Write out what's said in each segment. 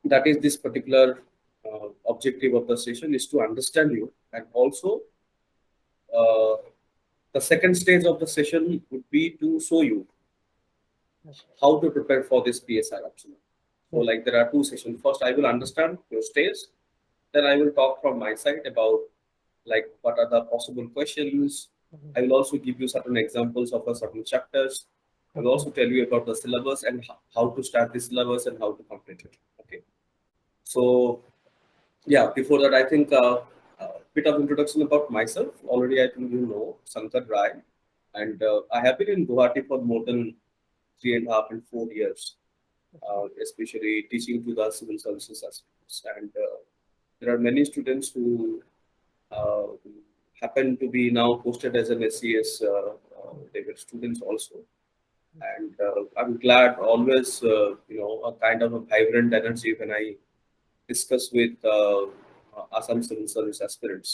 that is this particular objective of the session is to understand you, and also uh, the second stage of the session would be to show you Yes. how to prepare for this PSI option. So, Yes. like there are two sessions. First, I will understand your stage. Then I will talk from my side about like what are the possible questions. Mhm. I will also give you certain examples of a certain chapters. I will Okay. also tell you about the syllabus and how to start the syllabus and how to complete it. Okay. So yeah, before that, I think a bit of introduction about myself. Already, I think you know Sankar Rai, and I have been in Guwahati for more than 3.5 and 4 years, especially teaching to the civil services aspects. And there are many students who uh, happen to be now posted as an SCS. They were students also, and I'm glad always a kind of a vibrant energy when I discuss with Assam civil service aspirants,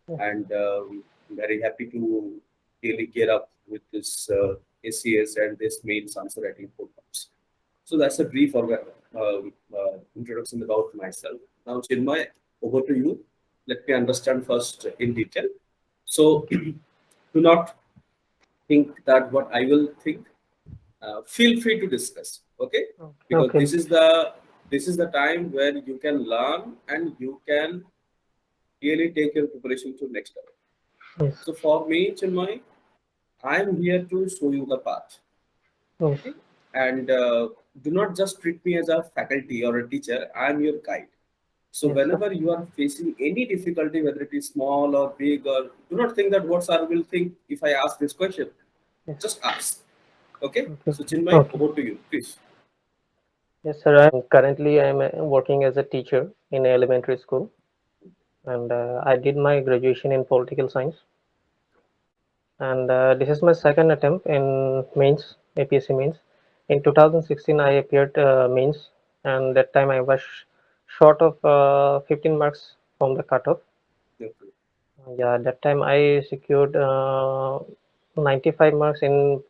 Yes. and I'm very happy to really get up with this SCS and this main answer writing programs. So that's a brief introduction about myself. Now, Chinmay, over to you. Let me understand first in detail. So, do not think that what I will think. Feel free to discuss. Okay, because Okay. this is the time where you can learn and you can really take your preparation to next level. Yes. So for me, Chinmay, I'm here to show you the path. Yes. Okay, and do not just treat me as a faculty or a teacher. I'm your guide. So Yes, sir. whenever you are facing any difficulty, whether it is small or big, or do not think that what sir will think if I ask this question. Yes. Just ask. Okay. Okay. So Chinmay, Okay. over to you, please. Yes, sir. Currently I'm working as a teacher in elementary school, and I did my graduation in political science. And this is my second attempt in mains, APSC mains. In 2016, I appeared mains, and that time I was short of 15 marks from the cutoff. Okay. Yeah, that time I secured 95 marks in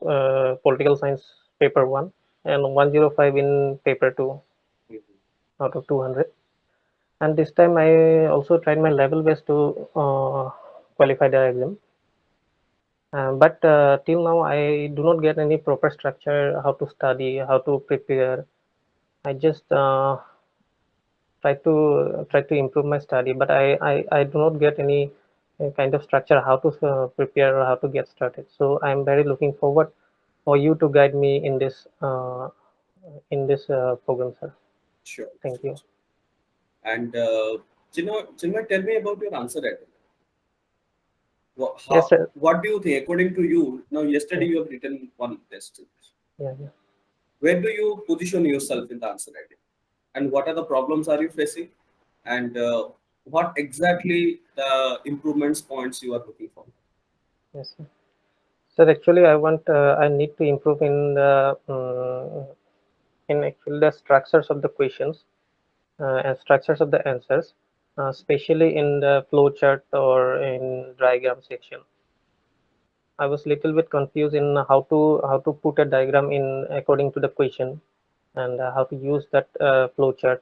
political science paper one and 105 in paper two Mhm. out of 200. And this time I also tried my level best to qualify the exam. But till now I do not get any proper structure, how to study, how to prepare. I just try to improve my study, but I do not get any kind of structure how to prepare or how to get started. So I'm very looking forward for you to guide me in this program, sir. Sure. Thank you. And Chinmay, tell me about your answer writing. Yes, sir. What do you think, according to you? Now, yesterday Yeah, you have written one test. yeah, yeah. Where do you position yourself in the answer writing? And what are the problems are you facing? And what exactly the improvements points you are looking for? Yes, sir. Sir, actually, I need to improve in actually the structures of the questions and structures of the answers, especially in the flow chart or in diagram section. I was little bit confused in how to put a diagram in according to the question and how to use that flow chart.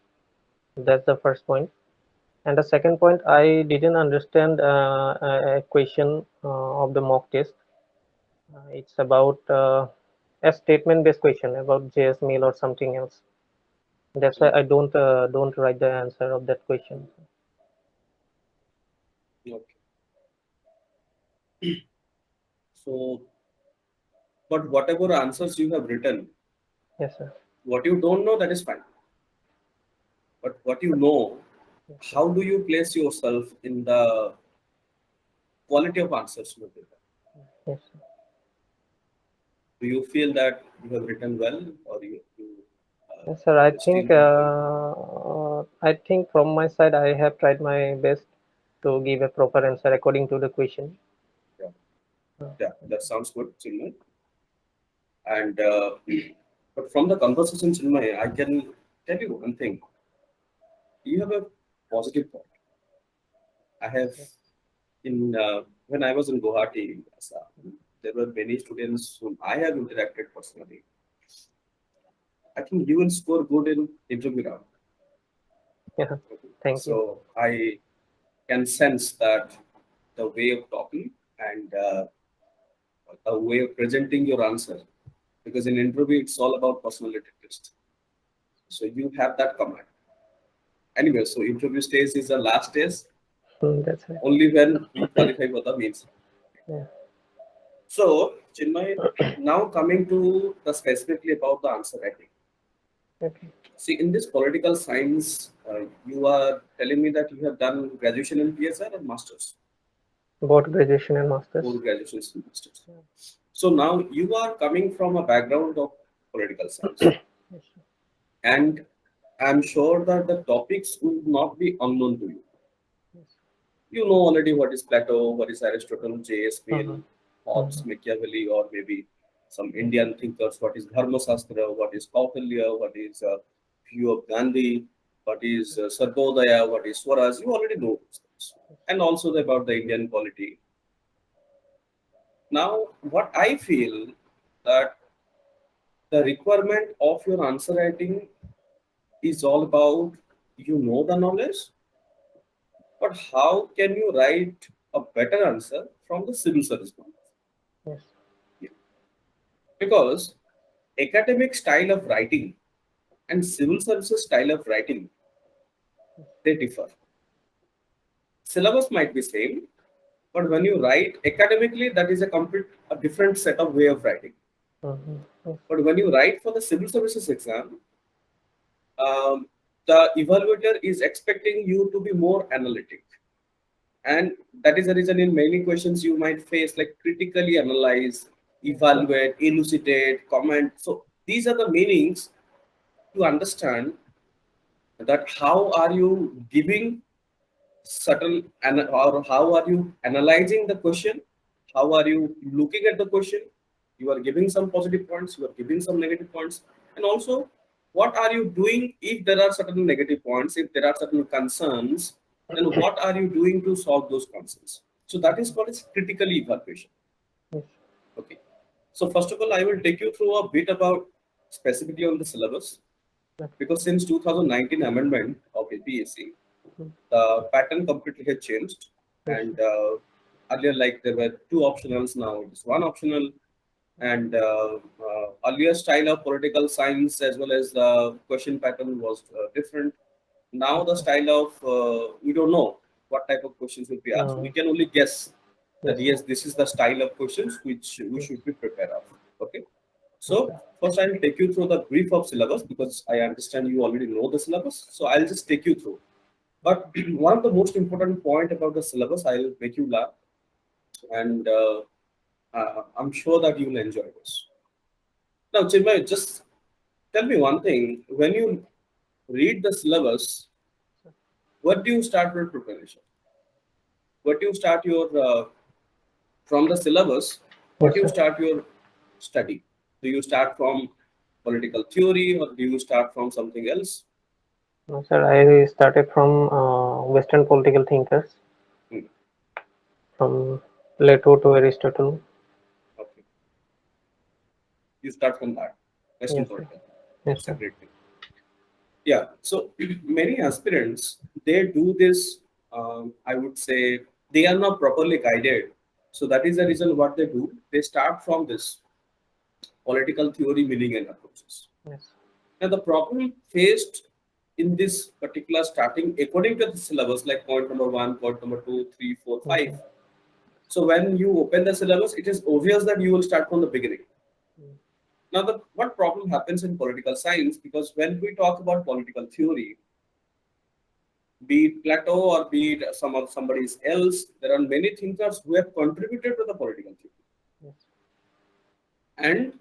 That's the first point. And the second point, I didn't understand a question of the mock test. It's about a statement-based question about JS mail or something else. That's why I don't write the answer of that question. Okay. So, but whatever answers you have written, Yes, sir. what you don't know, that is fine. But what you know, Yes, sir. how do you place yourself in the quality of answers you have written? Yes, sir. Do you feel that you have written well, or Yes, sir. I still think think you? from my side I have tried my best to give a proper answer according to the question. Yeah, Uh, yeah, that sounds good, Chinmay. And but from the conversation, Chinmay, I can tell you one thing. You have a positive point. I have in when I was in Guwahati, there were many students whom I have interacted personally. I think you will score good in interview round. Yeah. Thank you. So I can sense that the way of talking and a way of presenting your answer, because in interview it's all about personality test. So you have that command. Anyway, so interview stage is the last stage, That's right. only when we qualify for the mains. Yeah. So Chinmay, now coming to the specifically about the answer writing. Okay. See, in this political science, you are telling me that you have done graduation in PSR or masters, Both graduation and masters. both graduations and masters. So now you are coming from a background of political science, Yes, sir. and I'm sure that the topics will not be unknown to you. Yes. You know already what is Plato, what is Aristotle, J.S. Mill, Hobbes, Mhm. Machiavelli, or maybe some Indian thinkers, what is Dharma Shastra, what is Kautilya, what is view of Gandhi, what is Sarvodaya, what is Swaraj. You already know these things. And also about the Indian polity. Now, what I feel that the requirement of your answer writing is all about you know the knowledge, but how can you write a better answer from the civil service knowledge? Yes. Yeah. Because academic style of writing and civil services style of writing, they differ. Syllabus might be same, but when you write academically, that is a different set of way of writing. Mhm. Yes. But when you write for the civil services exam, um, the evaluator is expecting you to be more analytic, and that is the reason in many questions you might face like critically analyze, evaluate, elucidate, comment. So these are the meanings to understand that how are you giving or how are you analyzing the question, how are you looking at the question, you are giving some positive points, you are giving some negative points, and also what are you doing if there are certain negative points, if there are certain concerns, then what are you doing to solve those concerns. So that is what is critical evaluation. Yes. Okay, so first of all I will take you through a bit about specifically on the syllabus, Okay. because since 2019 amendment of APSC, Mhm. the pattern completely has changed. Yes. And earlier, like there were two optionals, now it is one optional. And earlier style of political science as well as the question pattern was different. Now the style of we don't know what type of questions will be asked. We can only guess that Yes. yes, this is the style of questions which we Yes. should be prepared of. Okay. Yes, So sir. first I will take you through the brief of syllabus, because I understand you already know the syllabus. So I'll just take you through. But one of the most important point about the syllabus, I'll make you laugh, and I'm sure that you will enjoy this. Now, Chinmay, just tell me one thing. When you read the syllabus, what do you start your preparation? What do you start your from the syllabus? What Yes, do you sir. start your study? Do you start from political theory or do you start from something else? No, sir, I started from Western political thinkers, Hmm. from Plato to Aristotle. Okay, you start from that Western Yes, sir. political. Yes, That's a sir. great thing. Yeah, so many aspirants they do this. I would say they are not properly guided. So that is the reason what they do. They start from this political theory, meaning, and approaches. Yes. Now the problem faced in this particular starting, according to the syllabus, like point number one, point number two, three, four, Mhm. five. So when you open the syllabus, it is obvious that you will start from the beginning. Now, what problem happens in political science? Because when we talk about political theory, be it Plato or be it somebody else, there are many thinkers who have contributed to the political theory, Yes. and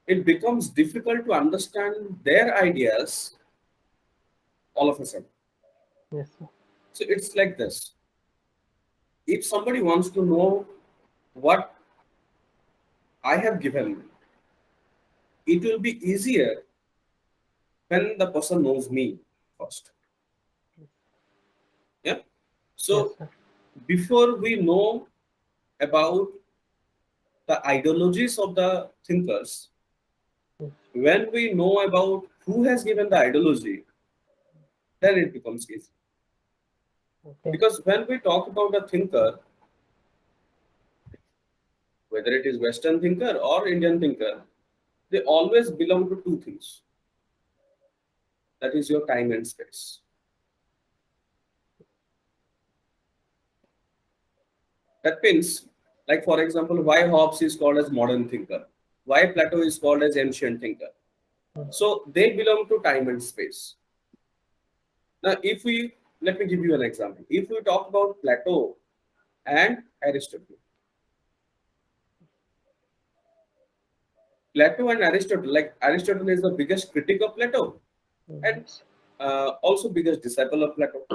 it becomes difficult to understand their ideas all of a sudden. Yes, sir. So it's like this: if somebody wants to know what I have given, it will be easier when the person knows me first. Yeah. Yes, So sir. before we know about the ideologies of the thinkers, Yes. when we know about who has given the ideology, then it becomes easy. Okay. Because when we talk about a thinker, whether it is Western thinker or Indian thinker, they always belong to two things. That is your time and space. That means, like for example, why Hobbes is called as modern thinker, why Plato is called as ancient thinker. So they belong to time and space. Now, let me give you an example. If we talk about Plato and Aristotle, like Aristotle is the biggest critic of Plato and Yes. also biggest disciple of Plato.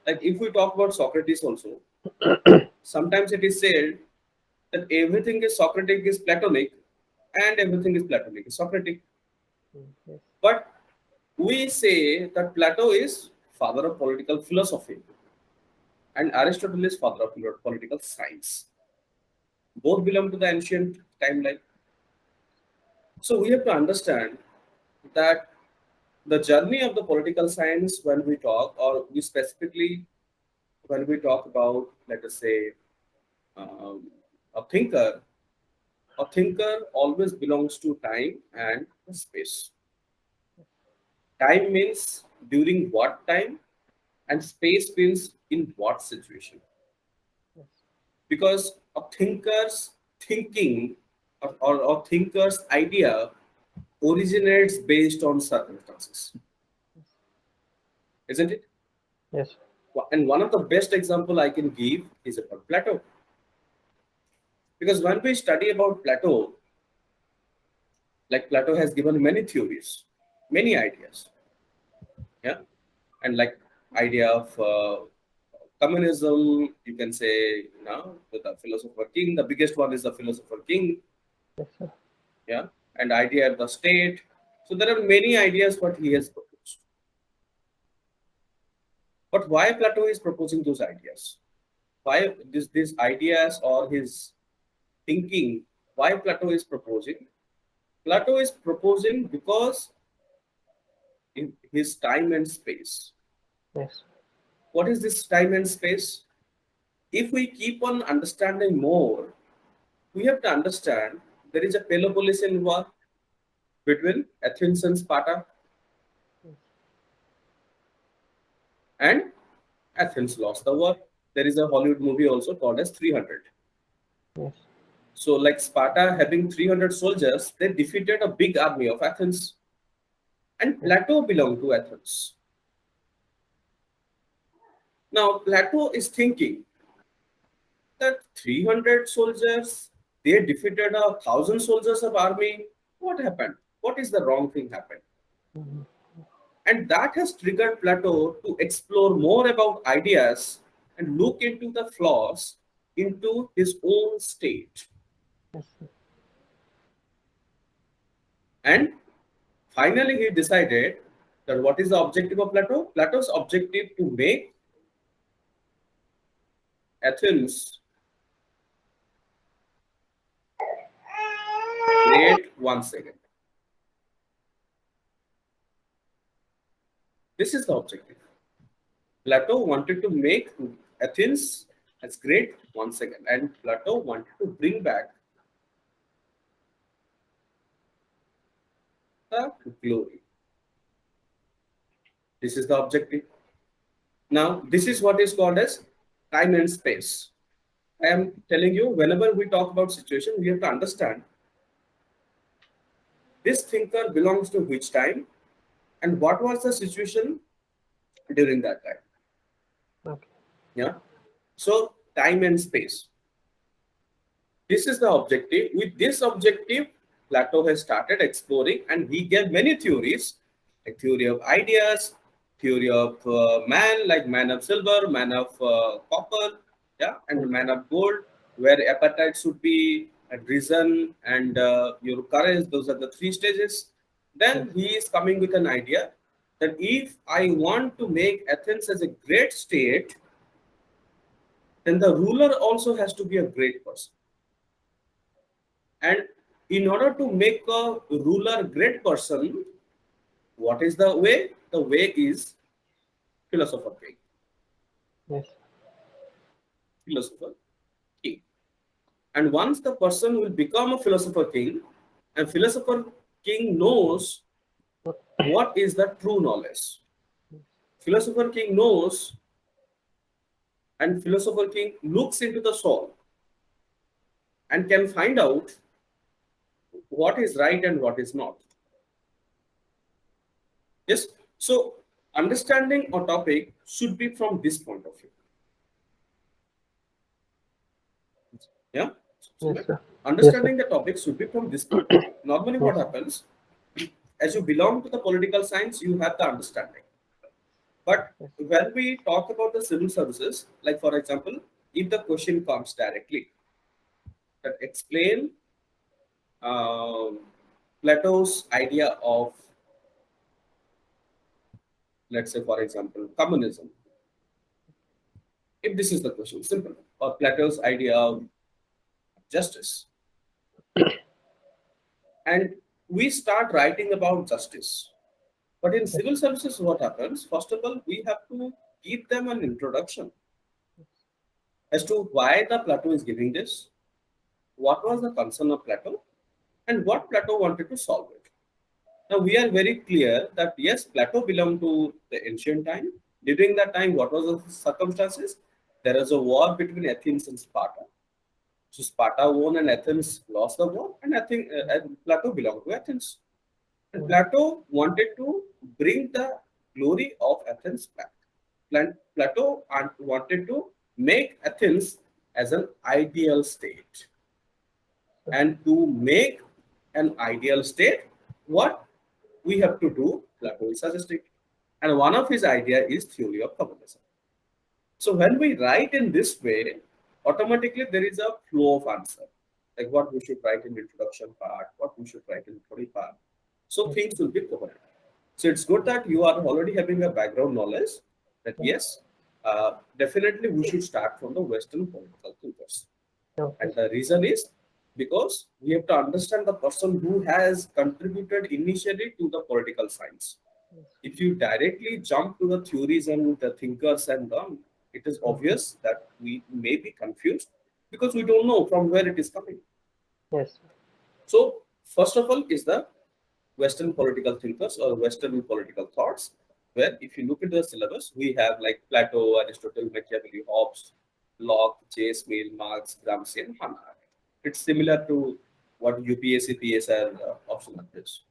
Like if we talk about Socrates also, sometimes it is said that everything is Socratic is Platonic and everything is Platonic is Socratic. Yes. But we say that Plato is father of political philosophy and Aristotle is father of political science. Both belong to the ancient timeline. So we have to understand that the journey of the political science, when we talk, or we specifically when we talk about, let us say, um, a thinker, a thinker always belongs to time and space. Time means during what time, and space means in what situation. Yes. Because a thinker's thinking or thinker's idea originates based on circumstances, isn't it? Yes. And one of the best example I can give is about Plato. Because when we study about Plato, like Plato has given many theories, many ideas, yeah, and like idea of communism, you can say, with the philosopher king. The biggest one is the philosopher king, Yes, sir. yeah, and idea of the state. So there are many ideas what he has proposed. But why Plato is proposing those ideas? Why these ideas or his thinking? Why Plato is proposing? Plato is proposing because in his time and space. Yes. What is this time and space? If we keep on understanding more, we have to understand there is a Peloponnesian War between Athens and Sparta, and Athens lost the war. There is a Hollywood movie also called as 300. Yes. So, like Sparta having 300 soldiers, they defeated a big army of Athens, and Plato belonged to Athens. Now, Plato is thinking that 300 soldiers, they defeated 1,000 soldiers of army. What happened? What is the wrong thing happened? Mhm. And that has triggered Plato to explore more about ideas and look into the flaws into his own state. Yes, sir. And finally, he decided that what is the objective of Plato? Plato's objective to make Athens great once again. This is the objective. Plato wanted to make Athens as great once again, and Plato wanted to bring back the glory. This is the objective. Now, this is what is called as time and space. I am telling you, whenever we talk about situation, we have to understand this thinker belongs to which time and what was the situation during that time. Okay. Yeah. So, time and space. This is the objective. With this objective, Plato has started exploring and he gave many theories, like theory of ideas, theory of man, like man of silver, man of copper, yeah, and man of gold, where appetite should be and reason and your courage. Those are the three stages. Then he is coming with an idea that if I want to make Athens as a great state, then the ruler also has to be a great person. And in order to make a ruler great person, what is the way? The way is philosopher king. Yes. Philosopher king. And once the person will become a philosopher king, and philosopher king knows what is the true knowledge. Philosopher king knows, and philosopher king looks into the soul and can find out what is right and what is not. Yes. So understanding a topic should be from this point of view. Yeah. So Yes, sir. understanding the topic should be from this point of view. Normally, what happens, as you belong to the political science, you have the understanding. But when we talk about the civil services, like for example, if the question comes directly, that explain Plato's idea of, let's say, for example, communism. If this is the question, simple, or Plato's idea of justice, and we start writing about justice. But in civil services, what happens? First of all, we have to give them an introduction as to why the Plato is giving this, what was the concern of Plato, and what Plato wanted to solve it. Now we are very clear that yes, Plato belonged to the ancient time. During that time, what was the circumstances? There was a war between Athens and Sparta. So Sparta won and Athens lost the war, and Plato belonged to Athens. And Plato wanted to bring the glory of Athens back. Plato wanted to make Athens as an ideal state. And to make an ideal state, what we have to do, Plato is suggesting. And one of his idea is theory of communism. So when we write in this way, automatically there is a flow of answer. Like what we should write in the introduction part, what we should write in the body part. So things will be covered. So it's good that you are already having a background knowledge that yes, definitely we should start from the Western political thinkers. And the reason is because we have to understand the person who has contributed initially to the political science. If you directly jump to the theories and the thinkers and it is obvious that we may be confused because we don't know from where it is coming. Yes. So first of all is the Western political thinkers or Western political thoughts, where if you look into the syllabus, we have like Plato, Aristotle, Machiavelli, Hobbes, Locke, Chase, Mill, Marx, Gramsci, and Hannah. It's similar to what UPSC, PSR option is.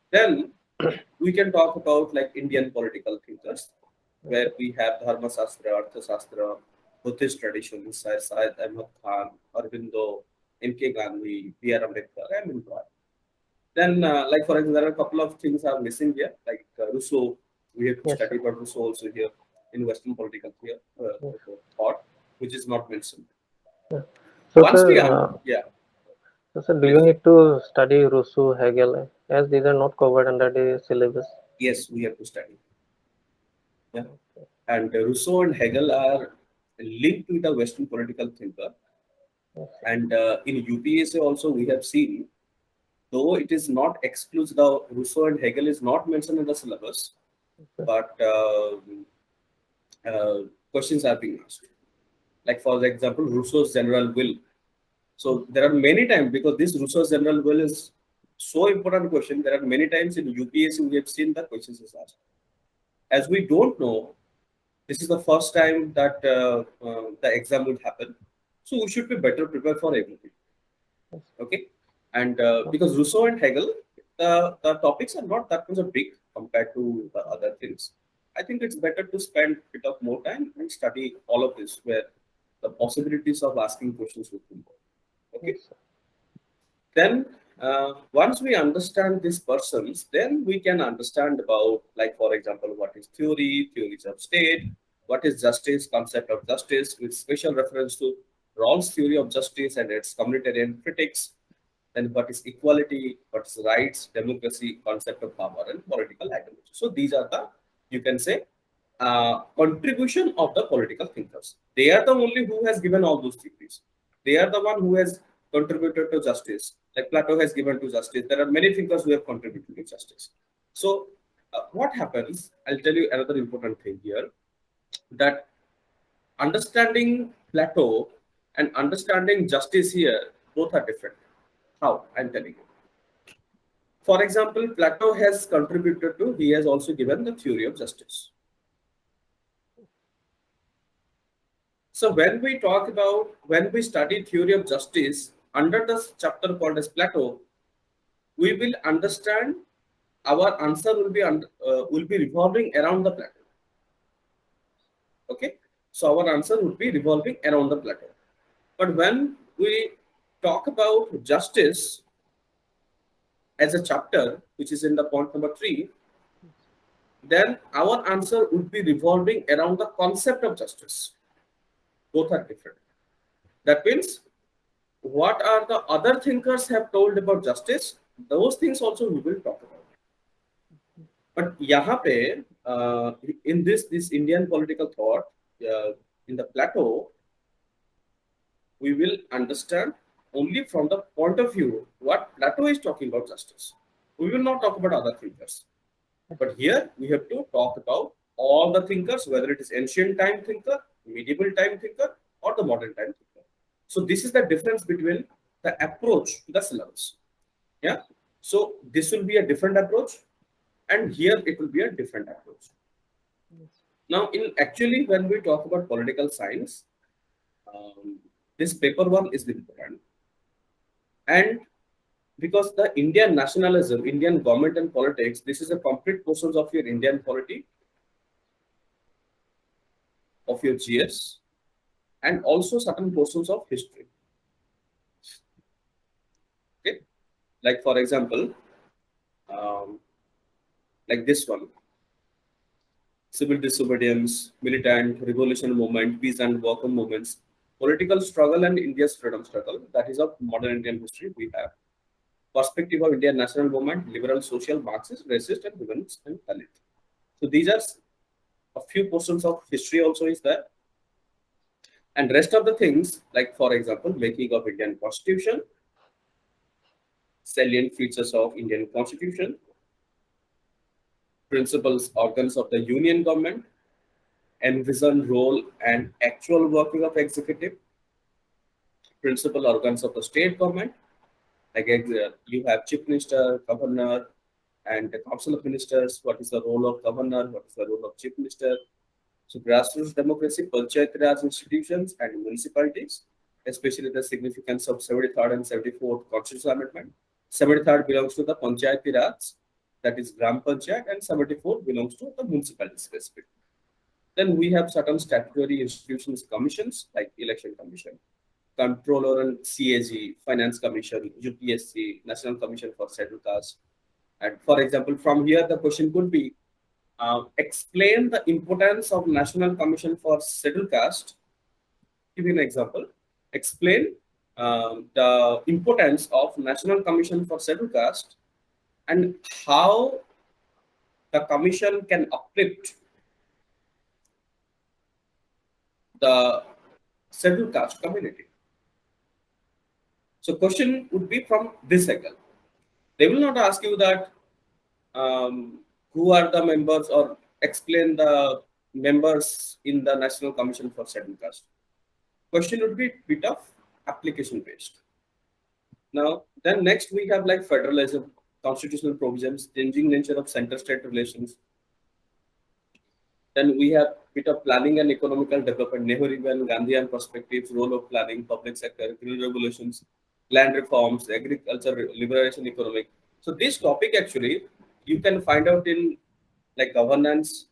Then we can talk about like Indian political thinkers, where we have Dharma Shastra, Artha Shastra, Buddhist traditions, Syed Ahmad Khan, Aurobindo, M.K. Gandhi, B.R. Ambedkar, and Impra. Then, like for example, there are a couple of things are missing here, like Rousseau. We have to study about Rousseau also here in Western political thought, which is not mentioned. So, Once sir, we so, sir, do you need to study Rousseau, Hegel, as these are not covered under the syllabus? Yes, we have to study. Yeah. And Rousseau and Hegel are linked with the Western political thinker. And in UPSA also we have seen, though it is not exclusive, the Rousseau and Hegel is not mentioned in the syllabus, but questions are being asked. Like for example, Rousseau's general will. So there are many times, because this Rousseau's general will is so important question, there are many times in UPSC we have seen the questions is asked. As we don't know, this is the first time that the exam will happen. So we should be better prepared for everything. Okay. And because Rousseau and Hegel, the topics are not that much big compared to the other things. I think it's better to spend a bit of more time and study all of this, where the possibilities of asking questions would be more. Okay. Then once we understand these persons, then we can understand about, like for example, what is theory, theories of state, what is justice, concept of justice, with special reference to Rawls' theory of justice and its communitarian critics. Then what is equality, what is rights, democracy, concept of power, and political ideology. So these are the, you can say, contribution of the political thinkers. They are the only who has given all those theories. They are the one who has contributed to justice. Like Plato has given to justice. There are many thinkers who have contributed to justice. So what happens, I'll tell you another important thing here, that understanding Plato and understanding justice here, both are different. How? I'm telling you. For example, Plato has contributed to, he has also given the theory of justice. So when we study theory of justice under the chapter called as Plato, we will understand our answer will be revolving around the Plato. Okay, so our answer would be revolving around the Plato. But when we talk about justice as a chapter, which is in the point number 3, then our answer would be revolving around the concept of justice. Both are different. That means what are the other thinkers have told about justice, those things also we will talk about. But yahan pe, in this Indian political thought, in the Plato, we will understand only from the point of view what Plato is talking about justice. We will not talk about other thinkers. But here we have to talk about all the thinkers, whether it is ancient time thinker, medieval time thinker, or the modern time thinker. So this is the difference between the approach to the syllabus. Yeah. So this will be a different approach, and here it will be a different approach. Now, actually, when we talk about political science, this paper 1 is important, and because the Indian nationalism, Indian government and politics, this is a complete portions of your Indian polity, of your GS, and also certain portions of history. Okay, like for example, like this one: civil disobedience, militant, revolution movement, peace and worker movements, political struggle and India's freedom struggle. That is of modern Indian history we have. Perspective of Indian national movement, liberal, social, Marxist, racist, and humanist and Dalit. So these are a few portions of history also is there. And rest of the things, like for example, making of Indian Constitution, salient features of Indian Constitution, principles, organs of the Union government, envisioned role and actual working of executive, principal organs of the state government, like you have chief minister, governor, and the council of ministers. What is the role of governor? What is the role of chief minister? So grassroots democracy, Panchayat Raj institutions and municipalities, especially the significance of 73rd and 74th Constitutional Amendment. 73rd belongs to the Panchayat Raj, that is Gram Panchayat, and 74th belongs to the municipality specific. Then we have certain statutory institutions, commissions like Election Commission, Controller and CAG, Finance Commission, UPSC, National Commission for Scheduled Caste. And for example, from here the question could be, explain the importance of National Commission for Scheduled Caste. Give you an example. Explain the importance of National Commission for Scheduled Caste and how the commission can uplift the scheduled caste community. So question would be from this angle. They will not ask you that who are the members or explain the members in the National Commission for Scheduled Caste. Question would be bit of application based. Now, then next we have like federalism, constitutional provisions, changing nature of center-state relations. Then we have bit of planning and economical development, Nehruvian, Gandhian perspectives, role of planning, public sector, green revolutions, land reforms, agriculture, liberation, economic. So this topic actually you can find out in like governance,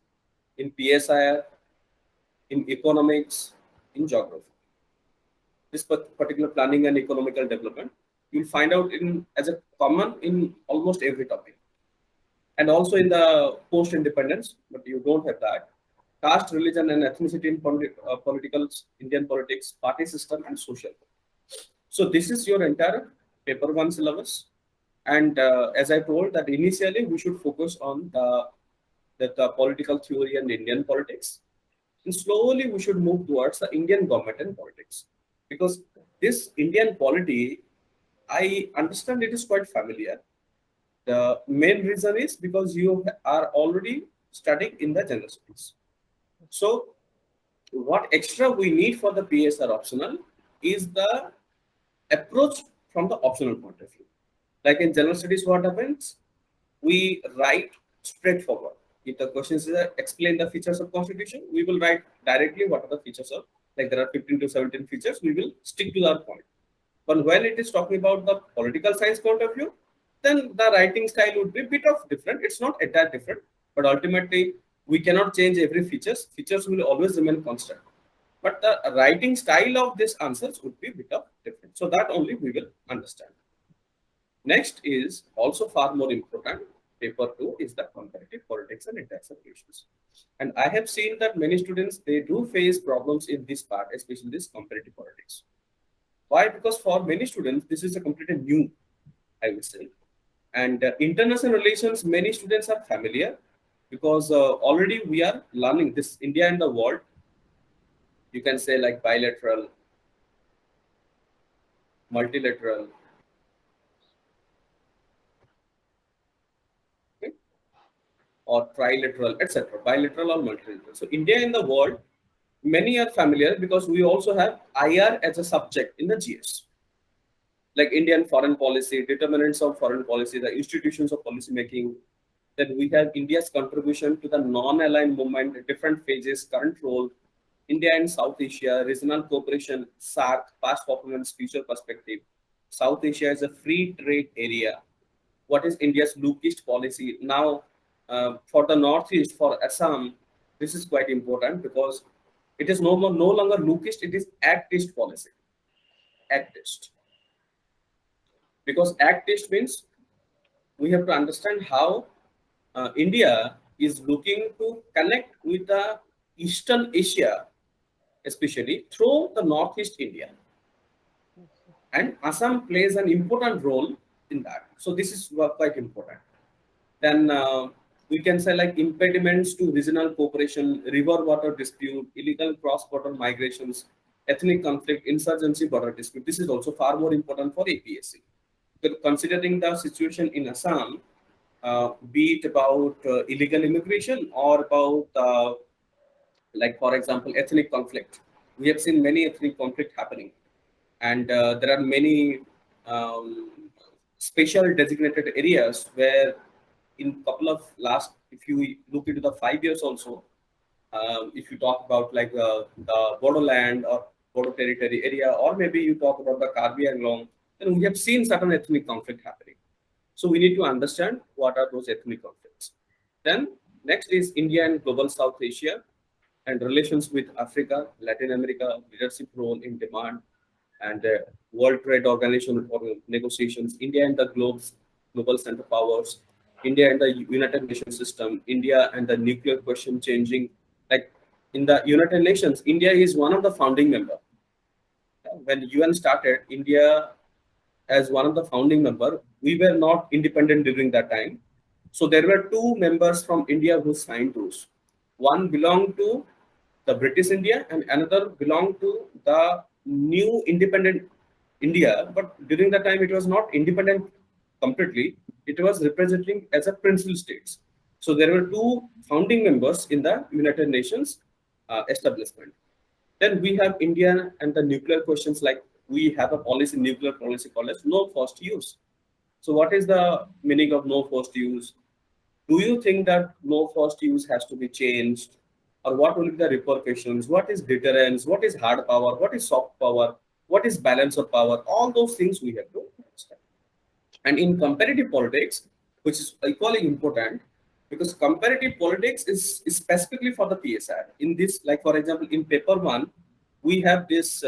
in PSIR, in economics, in geography. This particular planning and economical development you'll find out in as a common in almost every topic, and also in the post-independence, but you don't have that. Caste, religion, and ethnicity in political Indian politics, party system, and social. So this is your entire paper 1 syllabus. And as I told that initially we should focus on the political theory and Indian politics, and slowly we should move towards the Indian government and politics, because this Indian polity, I understand it is quite familiar, The main reason is because you are already studying in the general studies. So what extra we need for the PSR optional is the approach from the optional point of view. Like in general studies, what happens? We write straightforward. If the question is explain the features of constitution, we will write directly what are the features of, like there are 15 to 17 features, we will stick to our point. But when it is talking about the political science point of view, then the writing style would be a bit of different. It's not that different, but ultimately we cannot change every features. Features will always remain constant. But the writing style of these answers would be a bit of different. So that only we will understand. Next is also far more important. Paper 2 is the comparative politics and international relations. And I have seen that many students, they do face problems in this part, especially this comparative politics. Why? Because for many students, this is a completely new, I would say. And international relations, many students are familiar because already we are learning this India and the world. You can say like bilateral, multilateral, okay, or trilateral, etc. Bilateral or multilateral. So India and the world, many are familiar because we also have IR as a subject in the GS. Like Indian foreign policy, determinants of foreign policy, the institutions of policy making. Then we have India's contribution to the non-aligned movement, different phases, current role, India and South Asia, regional cooperation, SAARC, past performance, future perspective. South Asia is a free trade area. What is India's lookist policy? Now, for the Northeast, for Assam, this is quite important because it is no longer lookist, it is actist policy. Actist. Because actist means we have to understand how India is looking to connect with the Eastern Asia, especially through the Northeast India. And Assam plays an important role in that. So this is quite important. Then we can say like impediments to regional cooperation, river water dispute, illegal cross-border migrations, ethnic conflict, insurgency, border dispute. This is also far more important for APSC. Considering the situation in Assam, be it about illegal immigration or about, like for example, ethnic conflict. We have seen many ethnic conflict happening, and there are many special designated areas where, in couple of last, if you look into the 5 years also, if you talk about like the borderland or border territory area, or maybe you talk about the Karbi Anglong, then we have seen certain ethnic conflict happening. So we need to understand what are those ethnic conflicts. Then next is India and global South Asia and relations with Africa, Latin America, leadership role in demand, and World Trade Organization negotiations, India and the global center powers, India and the United Nations system, India and the nuclear question changing. Like in the United Nations, India is one of the founding members. When UN started, India as one of the founding member, we were not independent during that time. So there were two members from India who signed those. One belonged to the British India and another belonged to the new independent India. But during that time, it was not independent completely. It was representing as a principal states. So there were two founding members in the United Nations establishment. Then we have India and the nuclear questions, like we have a policy, nuclear policy called as no first use. So what is the meaning of no first use? Do you think that no first use has to be changed? Or what will be the repercussions? What is deterrence? What is hard power? What is soft power? What is balance of power? All those things we have to understand. And in comparative politics, which is equally important, because comparative politics is specifically for the PSR. In this, like for example, in paper 1, we have this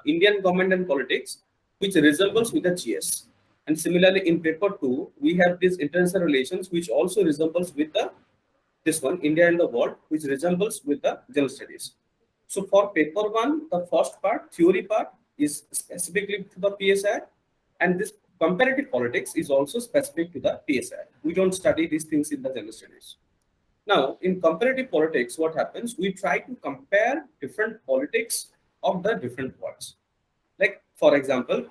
Indian government and politics, which resembles with the GS. And similarly, in paper 2, we have this international relations, which also resembles with the this one, India and the world, which resembles with the general studies. So for paper 1, the first part, theory part, is specifically to the PSI, and this comparative politics is also specific to the PSI. We don't study these things in the general studies. Now, in comparative politics, what happens? We try to compare different politics of the different worlds. Like, for example,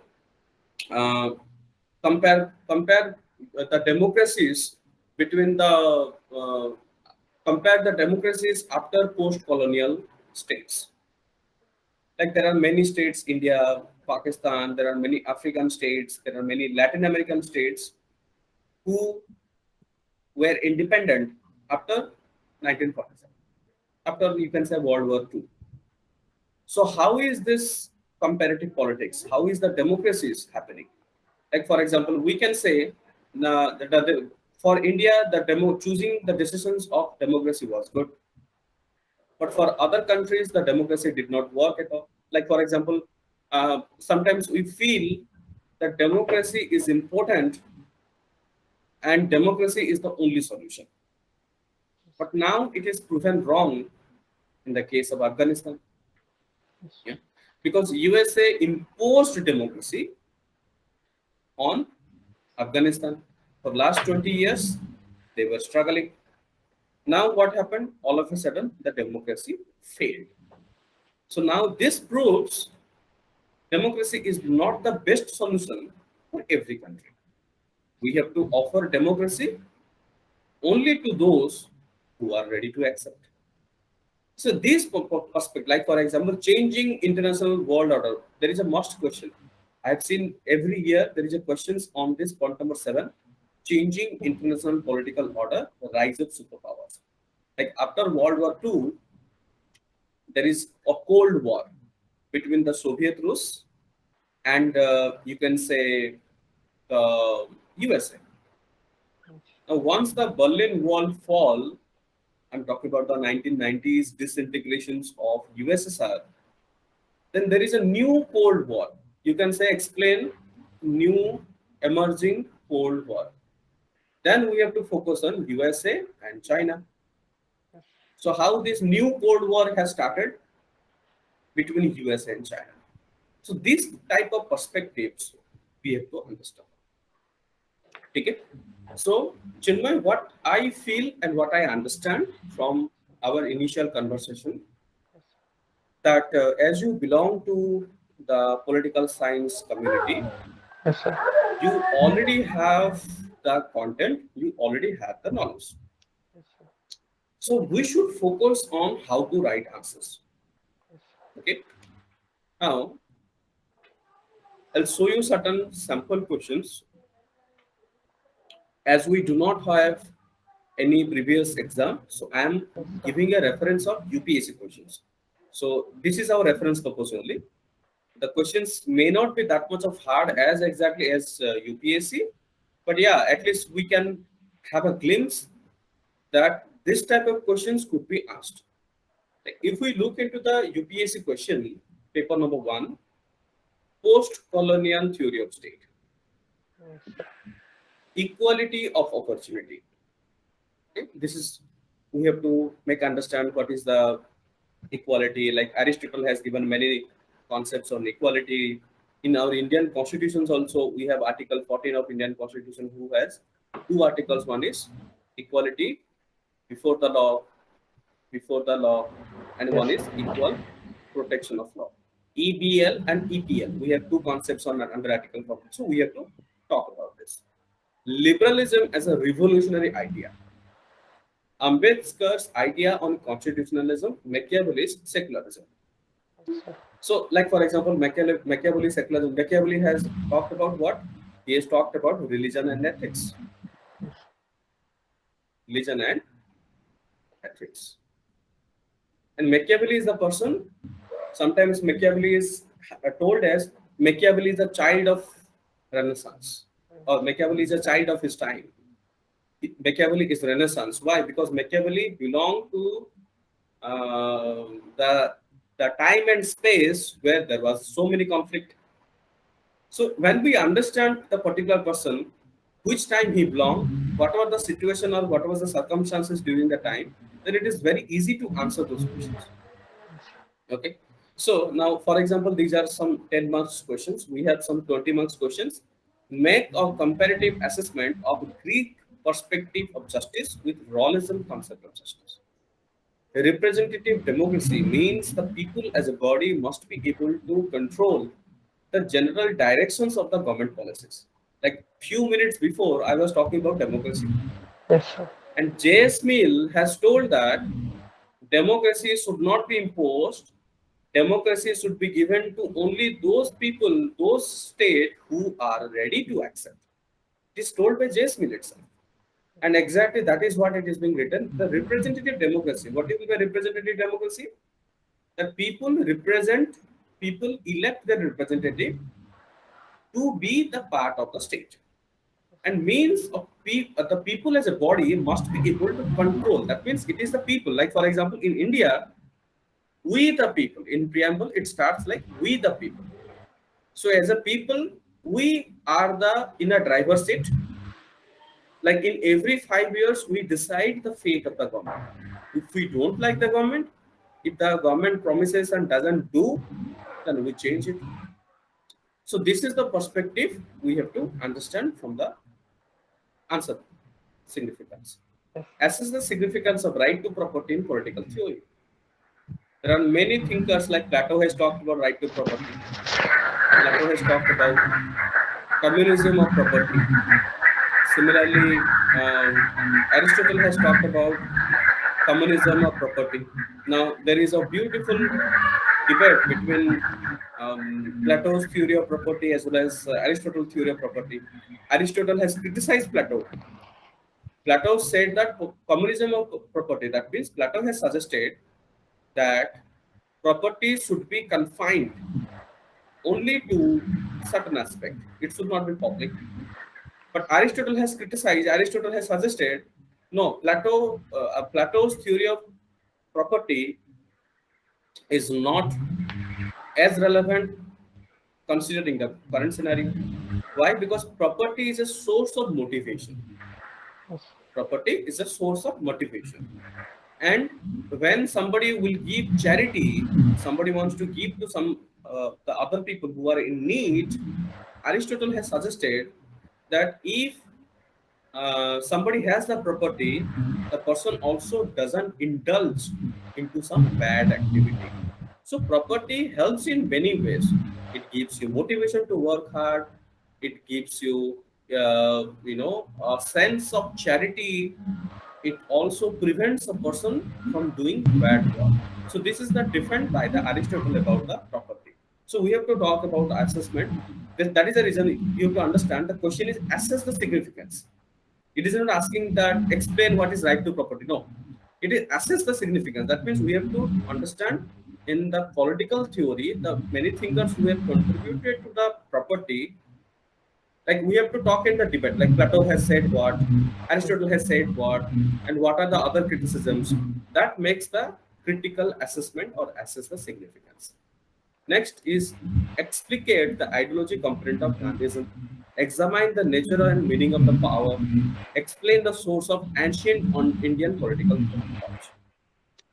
compare the democracies between the compare the democracies after post-colonial states. Like there are many states, India, Pakistan, there are many African states, there are many Latin American states who were independent after 1947, after you can say World War II. So how is this comparative politics? How is the democracies happening? Like for example, we can say for India, the choosing the decisions of democracy was good, but for other countries, the democracy did not work at all. Like for example, sometimes we feel that democracy is important and democracy is the only solution. But now it is proven wrong in the case of Afghanistan. Yeah. Because USA imposed democracy on Afghanistan. For last 20 years, they were struggling. Now what happened? All of a sudden, the democracy failed. So now this proves democracy is not the best solution for every country. We have to offer democracy only to those who are ready to accept. So this perspective, like for example, changing international world order, there is a must question. I have seen every year there is a questions on this point number 7, changing international political order, the rise of superpowers. Like after World War II, there is a Cold War between the Soviet Rus and you can say the USA. Now, once the Berlin Wall fall, I'm talking about the 1990s disintegrations of USSR, then there is a new Cold War. You can say explain new emerging Cold War. Then we have to focus on USA and China. So how this new Cold War has started between USA and China. So this type of perspectives we have to understand. Okay. So Chinmay, what I feel and what I understand from our initial conversation, that as you belong to the political science community, Yes, sir. you already have the content, you already have the knowledge. Yes, sir. So we should focus on how to write answers. Okay. Now, I'll show you certain sample questions. As we do not have any previous exam, so I am giving a reference of UPSC questions. So this is our reference purpose only. The questions may not be that much of hard as exactly as UPSC, but yeah, at least we can have a glimpse that this type of questions could be asked. Like if we look into the UPSC question, paper number 1, post-colonial theory of state, equality of opportunity. Okay? This is, we have to make understand what is the equality. Like Aristotle has given many concepts on equality. In our Indian constitutions also, we have Article 14 of Indian Constitution, who has 2 articles. One is equality before the law, and one is equal protection of law. EBL and EPL. We have 2 concepts on under Article 14. So we have to talk about this. Liberalism as a revolutionary idea. Ambedkar's idea on constitutionalism, Machiavelli's secularism. So, like for example, Machiavelli secularism. Machiavelli has talked about what? He has talked about religion and ethics. Religion and ethics. And Machiavelli is the person. Sometimes Machiavelli is told as Machiavelli is a child of Renaissance, or Machiavelli is a child of his time. Machiavelli is Renaissance. Why? Because Machiavelli belonged to the time and space where there was so many conflict. So when we understand the particular person, which time he belonged, what was the situation or what was the circumstances during the time, then it is very easy to answer those questions. Okay. So now, for example, these are some 10 marks questions. We have some 20 marks questions. Make a comparative assessment of Greek perspective of justice with Rawlsian concept of justice. Representative democracy means the people as a body must be able to control the general directions of the government policies. Like few minutes before, I was talking about democracy. Yes, sir. And J.S. Mill has told that democracy should not be imposed. Democracy should be given to only those people, those states who are ready to accept. It is told by J.S. Mill itself. And exactly that is what it is being written. The representative democracy. What do you mean by representative democracy? The people represent, people elect their representative to be the part of the state. And means of the people as a body must be able to control. That means it is the people. Like for example, in India, we the people. In preamble, it starts like we the people. So as a people, we are the in a driver's seat. Like in every 5 years, we decide the fate of the government. If we don't like the government, if the government promises and doesn't do, then we change it. So this is the perspective we have to understand from the answer significance. Assess the significance of right to property in political theory. There are many thinkers like Plato has talked about right to property. Plato has talked about communism of property. Similarly, Aristotle has talked about communism of property. Now, there is a beautiful debate between Plato's theory of property as well as Aristotle's theory of property. Aristotle has criticized Plato. Plato said that communism of property, that means Plato has suggested that property should be confined only to certain aspect. It should not be public. But Aristotle has criticized, Aristotle has suggested, no, Plato's theory of property is not as relevant considering the current scenario. Why? Because property is a source of motivation. Property is a source of motivation. And when somebody will give charity, somebody wants to give to some the other people who are in need, Aristotle has suggested that if somebody has the property, the person also doesn't indulge into some bad activity. So property helps in many ways. It gives you motivation to work hard. It gives you, a sense of charity. It also prevents a person from doing bad work. So this is the different by the Aristotle about the property. So we have to talk about assessment. That is the reason you have to understand. The question is assess the significance. It is not asking that explain what is right to property. No, it is assess the significance. That means we have to understand in the political theory, the many thinkers who have contributed to the property, like we have to talk in the debate, like Plato has said what, Aristotle has said what, and what are the other criticisms that makes the critical assessment or assess the significance. Next is explicate the ideology component of Gandhism, examine the nature and meaning of the power, explain the source of ancient on Indian political thought.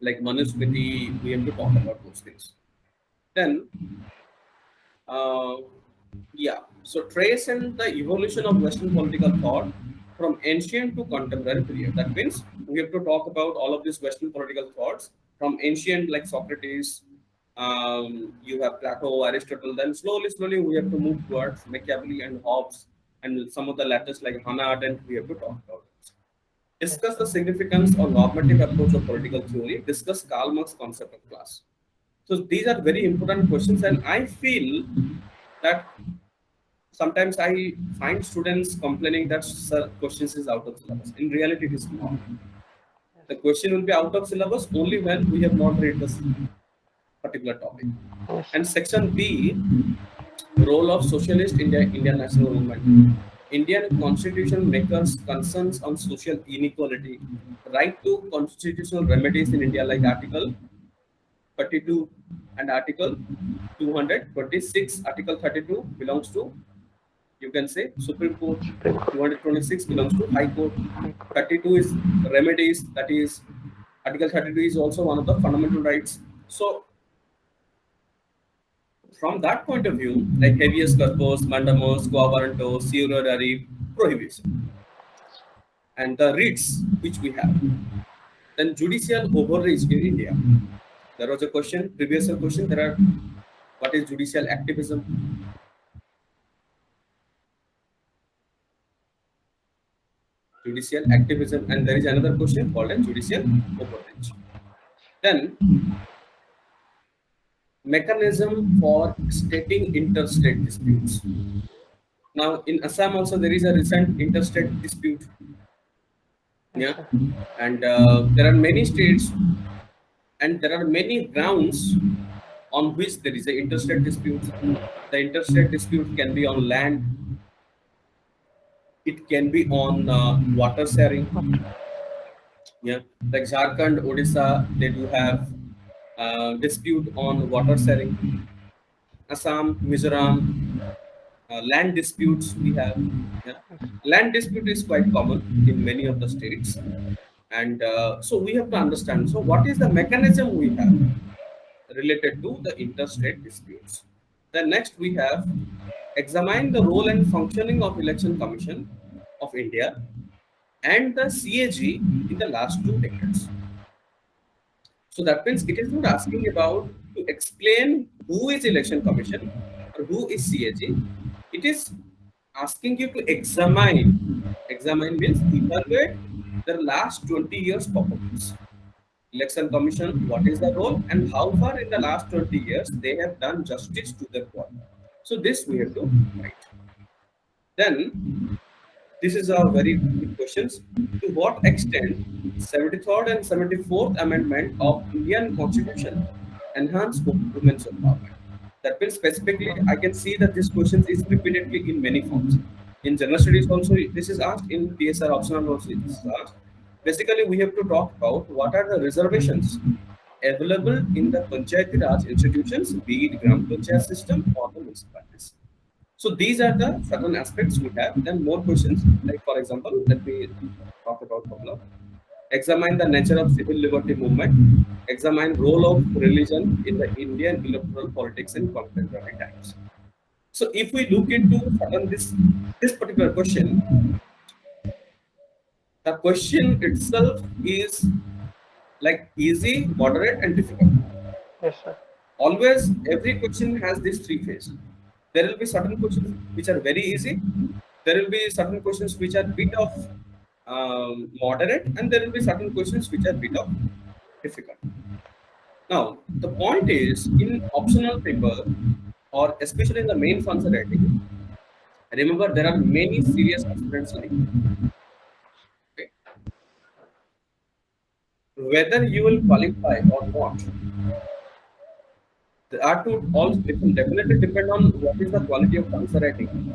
Like Manusmriti, we have to talk about those things. Then, uh, yeah, so trace and the evolution of Western political thought from ancient to contemporary period. That means we have to talk about all of these Western political thoughts from ancient, like Socrates, you have Plato, Aristotle. Then slowly we have to move towards Machiavelli and Hobbes, and some of the latest like Hannah Arendt. We have to talk about it. Discuss the significance or normative approach of political theory. Discuss Karl Marx's concept of class. So these are very important questions, and I feel that sometimes I find students complaining that sir, questions is out of syllabus. In reality, it is not. The question will be out of syllabus only when we have not read this particular topic. And section B, role of socialist Indian national movement. Indian constitution makers concerns on social inequality, right to constitutional remedies in India like Article 32 and Article 226. Article 32 belongs to, you can say, Supreme Court. 226 belongs to High Court. 32 is remedies, that is Article 32 is also one of the fundamental rights. So from that point of view, like habeas corpus, mandamus, quo warranto, certiorari, prohibition, and the writs which we have. Then judicial overreach in India. There was a question, previous question. There are, what is judicial activism? judicial activism, and there is another question called as judicial overreach. Then mechanism for stating interstate disputes. Now in Assam also there is a recent interstate dispute. Yeah, and there are many states and there are many grounds on which there is a interstate dispute. The interstate dispute can be on land, it can be on water sharing. Yeah, like Jharkhand, Odisha, they do have dispute on water sharing. Assam, Mizoram, land disputes we have. Yeah. Land dispute is quite common in many of the states, and so we have to understand. So, what is the mechanism we have related to the interstate disputes? Then next we have examine the role and functioning of Election Commission of India and the CAG in the last 2 decades. So that means it is not asking about to explain who is Election Commission or who is CAG. It is asking you to examine. Examine means evaluate the last 20 years performance. Election Commission, what is the role and how far in the last 20 years they have done justice to their work. So this we have to write. Then this is a very good questions. To what extent 73rd and 74th Amendment of Indian Constitution enhance women's empowerment? That means specifically, I can see that this question is repeatedly in many forms. In general studies also, this is asked. In PSR optional also, this is asked. Basically, we have to talk about what are the reservations available in the Panchayati Raj institutions, be it Gram Panchayat system or the municipalities. So these are the certain aspects we have. Then more questions, like for example, let me talk about couple of. Examine the nature of civil liberty movement. Examine role of religion in the Indian electoral politics in contemporary times. So if we look into this particular question, the question itself is like easy, moderate, and difficult. Yes, sir. Always, every question has these 3 phases. There will be certain questions which are very easy. There will be certain questions which are bit of moderate, and there will be certain questions which are bit of difficult. Now, the point is in optional paper or especially in the main answer writing, remember there are many serious aspirants like okay. Whether you will qualify or not, there are to all definitely depend on what is the quality of answer writing.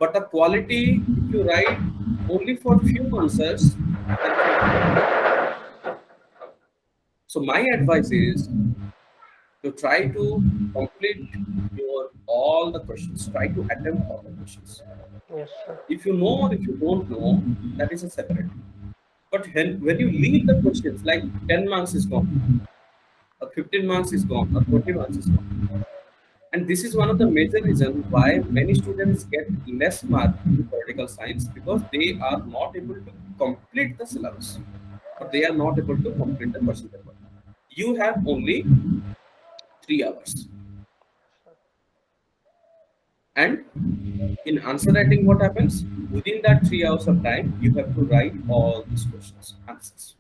But the quality, if you write only for few answers, so my advice is to try to complete your all the questions. Try to attempt all the questions. Yes, sir. If you know or if you don't know, that is a separate. But when you leave the questions, like 10 marks is gone, or 15 marks is gone, or 20 marks is gone. And this is one of the major reasons why many students get less mark in political science, because they are not able to complete the syllabus, or they are not able to complete the question paper. You have only 3 hours. And in answer writing, what happens? Within that 3 hours of time, you have to write all these questions, answers.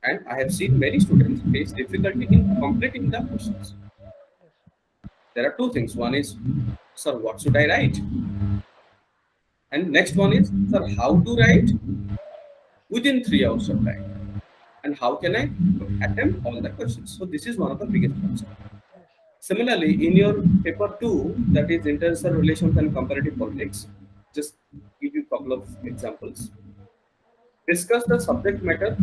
And I have seen many students face difficulty in completing the questions. There are 2 things. One is, sir, what should I write? And next one is, sir, how to write within 3 hours of time? And how can I attempt all the questions? So this is one of the biggest concerns. Similarly, in your paper 2, that is international relations and comparative politics, just give you a couple of examples. Discuss the subject matter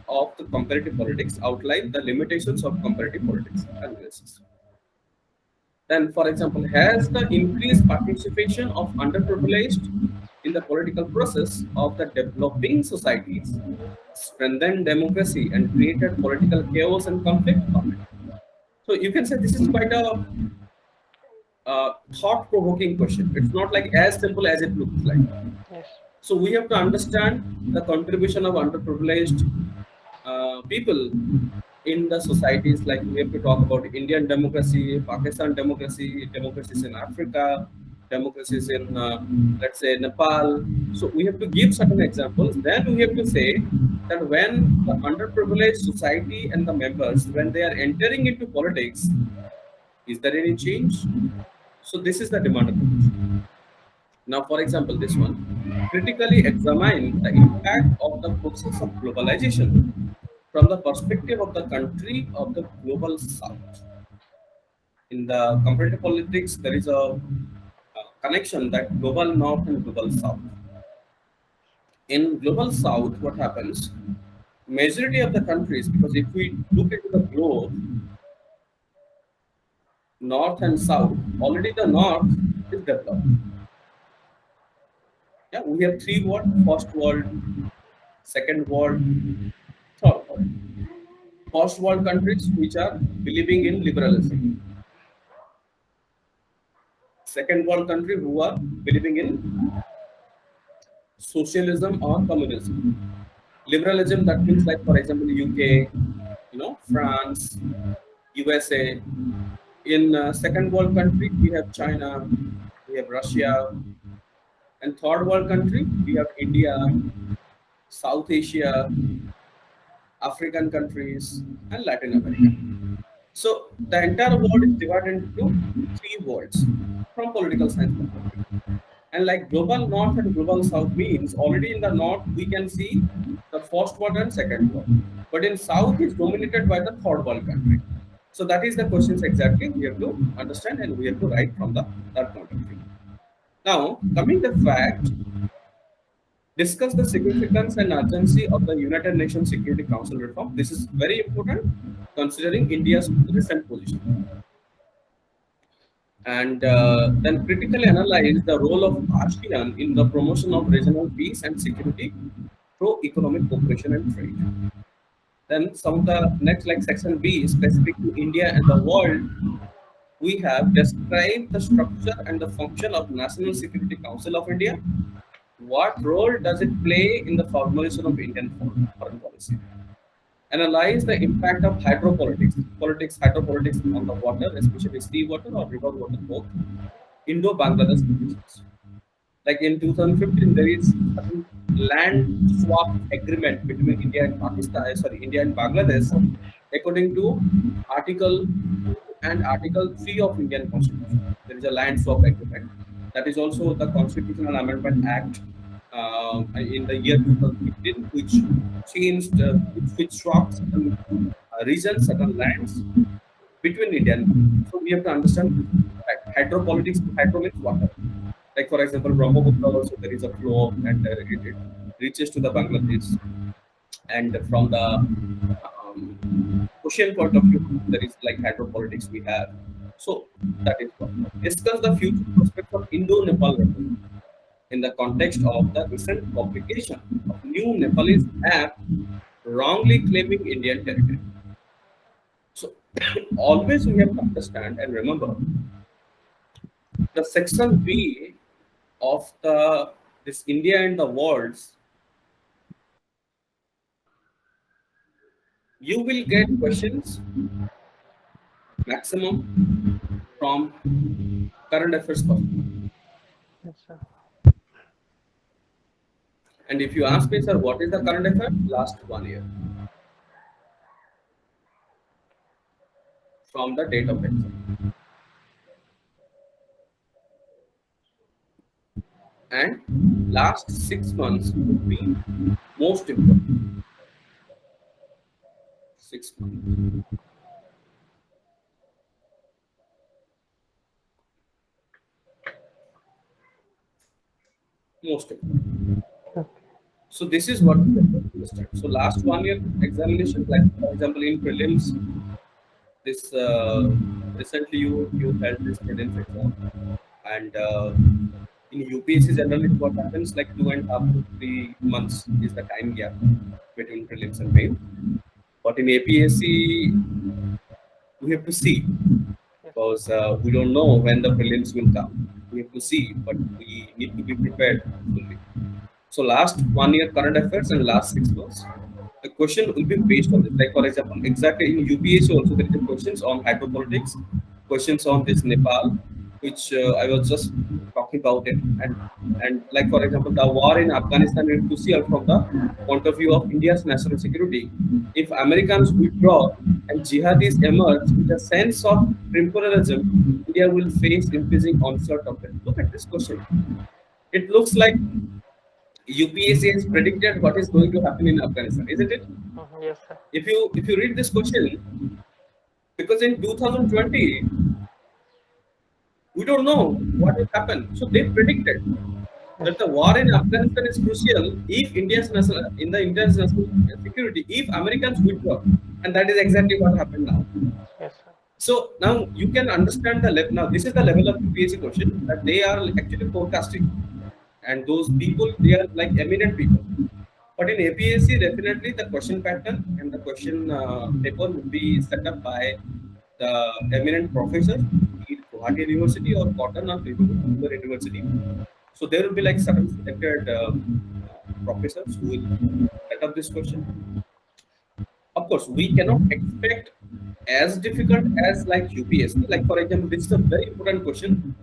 of the comparative politics, outline the limitations of comparative politics analysis. Then, for example, has the increased participation of underprivileged in the political process of the developing societies strengthened democracy and created political chaos and conflict? So you can say this is quite a thought-provoking question. It's not like as simple as it looks like. Yes. So we have to understand the contribution of underprivileged people in the societies. Like we have to talk about Indian democracy, Pakistan democracy, democracies in Africa, democracies in, let's say, Nepal. So we have to give certain examples. Then we have to say that when the underprivileged society and the members, when they are entering into politics, is there any change? So this is the demand of the question. Now, for example, this one, critically examine the impact of the process of globalization from the perspective of the country of the global south. In the comparative politics, there is a connection that global north and global south. In global south, what happens? Majority of the countries, because if we look into the globe, north and south, already the north is developed. Yeah, we have three world: first world, second world, third world. First world countries which are believing in liberalism. Second world country who are believing in socialism or communism. Liberalism, that means, like, for example, UK, France, USA. In second world country, we have China, we have Russia, and third world country, we have India, South Asia, African countries, and Latin America. So the entire world is divided into three worlds from political science perspective. And like global north and global south means, already in the north we can see the first world and second world, but in south is dominated by the third world country. So that is the questions exactly we have to understand, and we have to write from that point of view. Now, coming the fact, discuss the significance and urgency of the United Nations Security Council reform. This is very important considering India's recent position. And then critically analyze the role of ASEAN in the promotion of regional peace and security through economic cooperation and trade. Then some of the next, like section B, specific to India and the world, we have described the structure and the function of National Security Council of India. What role does it play in the formulation of Indian foreign policy? Analyze the impact of hydropolitics, hydropolitics on the water, especially sea water or river water, both Indo-Bangladesh relations. Like in 2015, there is a land swap agreement between India and India and Bangladesh, according to Article 2 and Article 3 of Indian Constitution. There is a land swap agreement. That is also the Constitutional Amendment Act in the year 2015, which changed, which swapped certain regions, certain lands between India and. So we have to understand that hydropolitics. Hydro means water. Like for example, Brahmaputra also there is a flow, and it reaches to the Bangladesh, and from the ocean point of view, there is like hydropolitics we have. So that is what. Discuss the future prospects of Indo-Nepal relations in the context of the recent publication of new Nepalese app wrongly claiming Indian territory. So always we have to understand and remember the section B of the this India and the worlds. You will get questions maximum from current affairs question. Yes, sir. And if you ask me, sir, what is the current affair? Last 1 year. From the date of exam. And last 6 months would be most important. 6 months. Most important. So this is what we have to understand. So last 1 year examination, like for example in prelims, this recently you held this prelims exam, and in UPSC generally what happens, like 2.5 to 3 months is the time gap between prelims and main. But in APSC we have to see, because we don't know when the prelims will come. We have to see, but we need to be prepared fully. So last 1 year current affairs and last 6 months, the question will be based on this. Like for example, exactly in UPSC also there is questions on hydropolitics, questions on this Nepal, which I was just talking talk about it, and like for example, the war in Afghanistan is crucial from the point of view of India's national security. If Americans withdraw and jihadis emerge with a sense of imperialism, India will face increasing onslaught of them. Look at this question. It looks like UPSC has predicted what is going to happen in Afghanistan, isn't it? Yes, sir. If you read this question, because in 2020 we don't know what will happen, so they predicted Yes, that the war in Afghanistan is crucial if India's national in the India's national security if Americans withdraw, and that is exactly what happened now. yes, sir. So now you can understand the level. Now this is the level of UPSC question that they are actually forecasting, and those people they are like eminent people. But in APSC, definitely the question pattern and the question paper would be set up by the eminent professors, be it Guwahati University or Cotton or Tribhuvan University. So there will be like certain selected professors who will set up this question. Of course, we cannot expect as difficult as like UPSC. Like for example, this is a very important question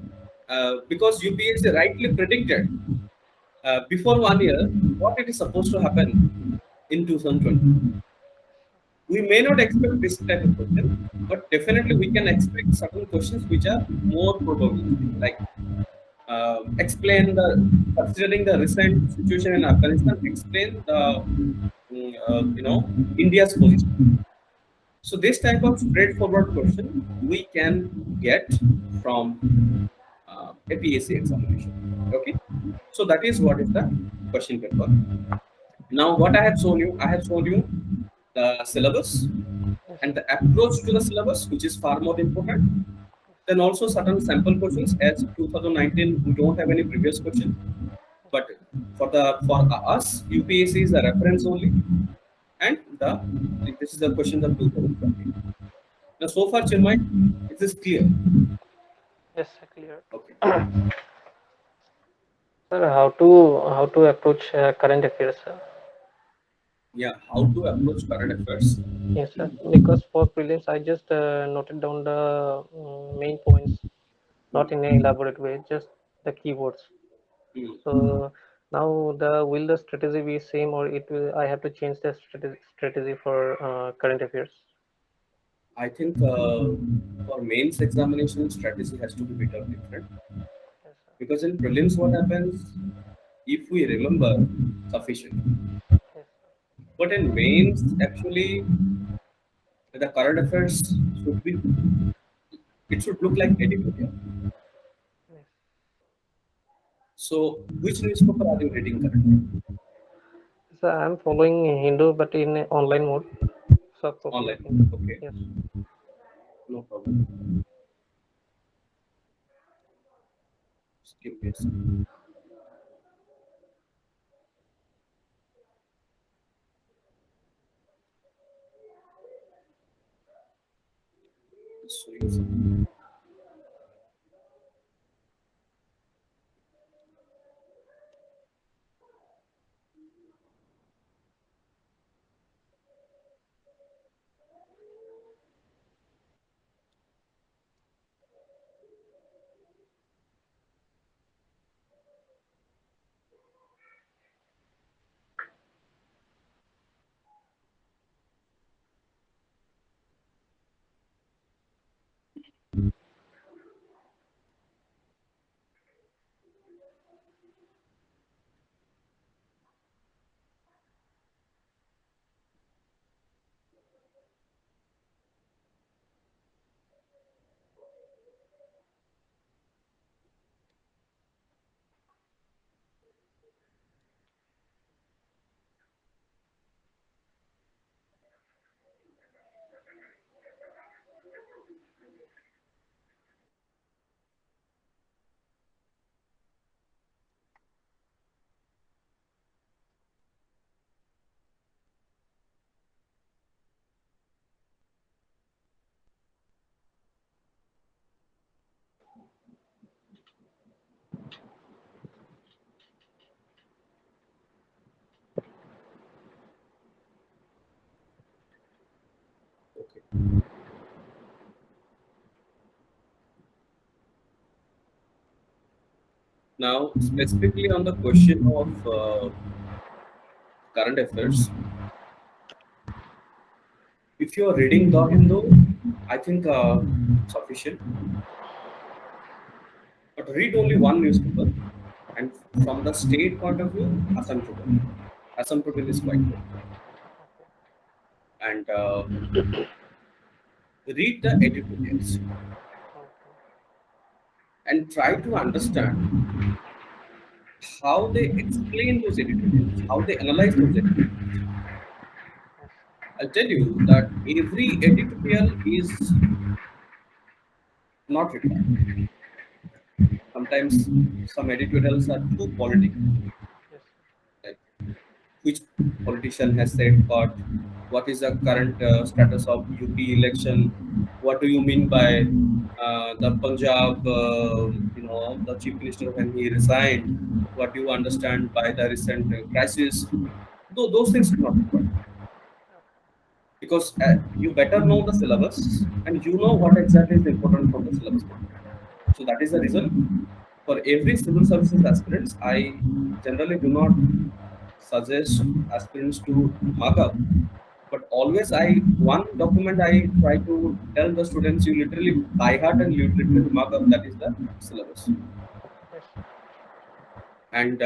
because UPSC rightly predicted before 1 year what it is supposed to happen in 2020. We may not expect this type of question, but definitely we can expect certain questions which are more probabilistic, like explain the considering the recent situation in Afghanistan, explain the India's position. So this type of straightforward question we can get from a PSC examination. Okay, so that is what is the question paper. Now, what I have shown you the syllabus and the approach to the syllabus, which is far more important. Then also certain sample questions. As 2019, we don't have any previous question, but for us, UPSC is a reference only, and this is the question of 2020. Now, so far, Chinmay, it is clear. Yes, sir, clear. Okay. Sir, how to approach current affairs, sir? Yeah, how to approach current affairs? Yes, sir. Because for prelims, I just noted down the main points, not in an elaborate way, just the keywords. Hmm. So now will the strategy be same, or it will I have to change the strategy for current affairs? I think for mains examination strategy has to be bit of different Yes, sir. because in prelims, what happens if we remember sufficient, Yes, but in mains, actually, the current affairs should be it should look like editorial. yes. So, which newspaper are you reading currently? So I'm following Hindu, but in a online mode. So copy of Online. Hindu. Okay, Yes. no problem. Just give me a second. Just showing some. Now, specifically on the question of current affairs, if you are reading the Hindu, I think sufficient. But read only one newspaper, and from the state point of view, Assam Tribune. Assam Tribune is quite good. And read the editorials and try to understand how they explain those editorials, how they analyze those editorials. I'll tell you that every editorial is not required. Sometimes some editorials are too political, like which politician has said what is the current status of UP election, what do you mean by the Punjab, the chief minister when he resigned, what do you understand by the recent crisis. Though those things are not required because you better know the syllabus and you know what exactly is important from the syllabus. So that is the reason for every civil services aspirants, I generally do not suggest aspirants to mark up, but always one document I try to tell the students you literally by heart and you literally mark up, that is the syllabus. And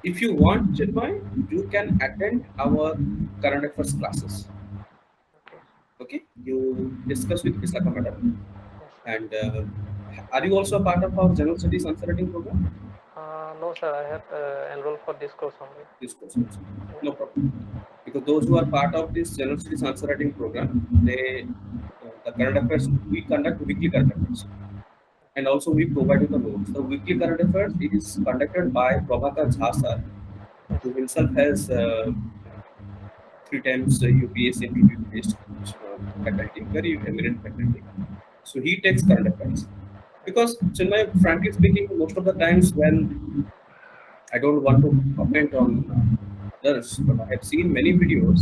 if you want, Chinmay, you can attend our current affairs classes. Okay, you discuss with Visakha madam. And are you also a part of our general studies answer writing program? No, sir, I have enrolled for this course only. This course also. No problem. Because those who are part of this general studies answer writing program, the current affairs, we conduct weekly current affairs. And also we provide you the notes. The weekly current affairs is conducted by Prabhakar Jha sir, who himself has 3 times UPSC interview based faculty, very eminent faculty. So he takes current affairs. Because, Chinmay, frankly speaking, most of the times when I don't want to comment on others, but I have seen many videos.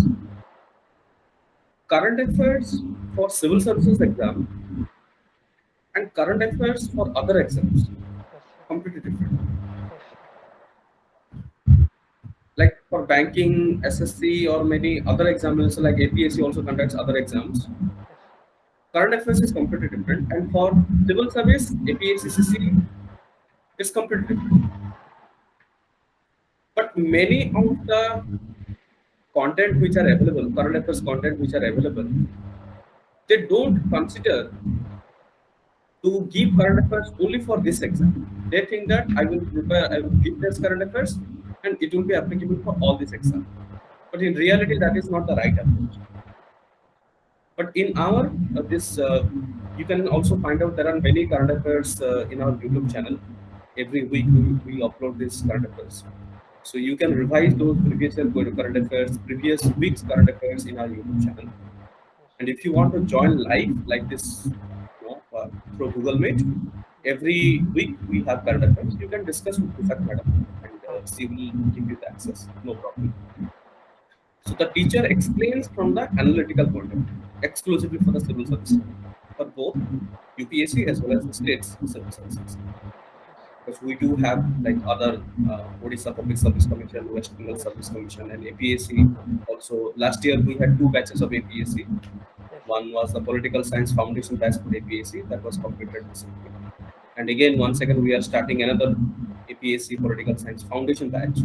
Current affairs for civil services exam and current affairs for other exams completely different. Like for banking, SSC, or many other exams like APSC also conducts other exams. Current affairs is completely different, and for civil service, APSC is completely different. But many of the content which are available, current affairs content which are available, they don't consider to give current affairs only for this exam. They think that I will give this current affairs and it will be applicable for all these exams. But in reality, that is not the right approach. But in our you can also find out there are many current affairs in our YouTube channel. Every week we upload this current affairs. So you can revise those previous year current affairs, previous week's current affairs in our YouTube channel. And if you want to join live like this, through Google Meet, every week we have current affairs. You can discuss with Visakha madam, and she will give you the access. No problem. So the teacher explains from the analytical point of view, exclusively for the civil service, for both UPSC as well as the states civil services. Because we do have like other Odisha Public Service Commission, West Bengal Service Commission, and APSC. Also, last year we had 2 batches of APSC. One was the Political Science Foundation batch for APSC that was completed recently. And again, once again, we are starting another APSC Political Science Foundation batch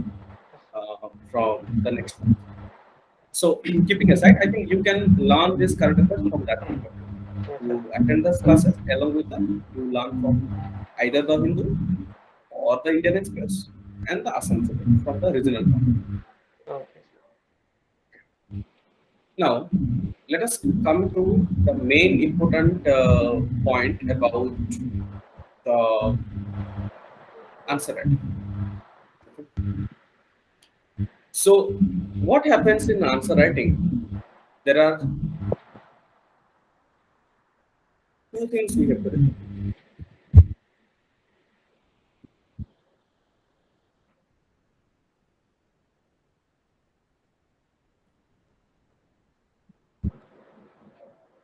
from the next month. So, keeping aside, I think you can learn this current affairs from that point of view. You attend the classes along with them, you learn from either the Hindu or the Indian Express and the Assam Tribune from the regional part. Okay. Now, let us come to the main important point about the answer writing. So, what happens in answer writing? There are 2 things we have to do.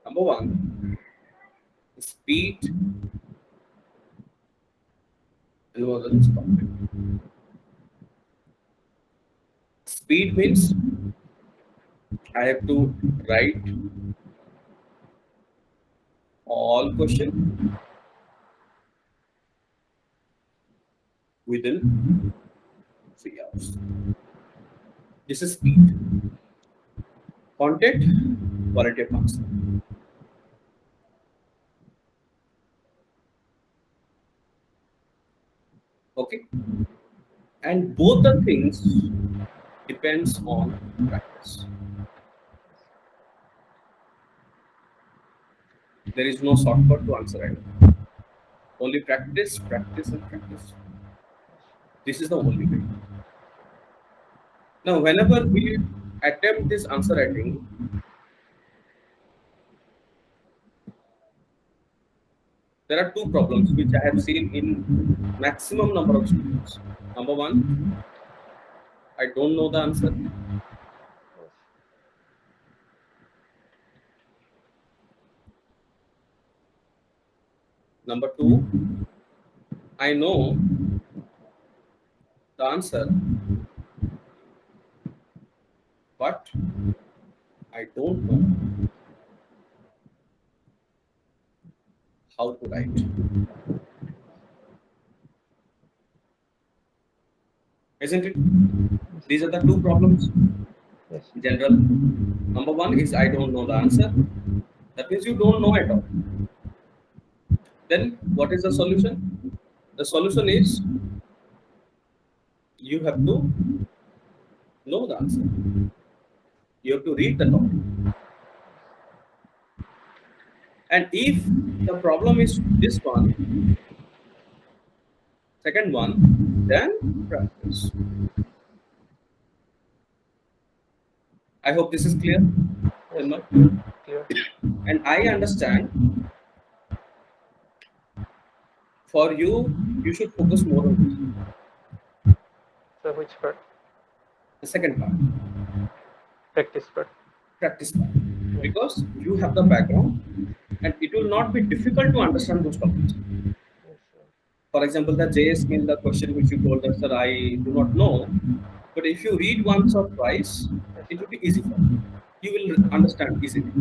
Number one, speed N versus content. Speed means I have to write all question within 3 hours. This is speed. Content, quality of answer. Okay, and both the things depends on practice. There is no shortcut to answer it. Only practice, practice, and practice. This is the only way. Now, whenever we attempt this answer writing, there are two problems which I have seen in maximum number of students. Number one, I don't know the answer. Number two, I know the answer, but I don't know how to write. Isn't it? These are the two problems Yes. in general. Number one is I don't know the answer. That means you don't know at all. Then what is the solution? The solution is you have to know the answer. You have to read the topic. And if the problem is this one, second one, then practice. I hope this is clear. Yes, Tilma? clear. And I understand for you, you should focus more on this. So which part? The second part, Practice part. practice part. Because you have the background and it will not be difficult to understand those topics. Yes, sir. For example, the JS skill, the question which you told us, sir, I do not know. But if you read once or twice, it will be easy for you. You will understand easily.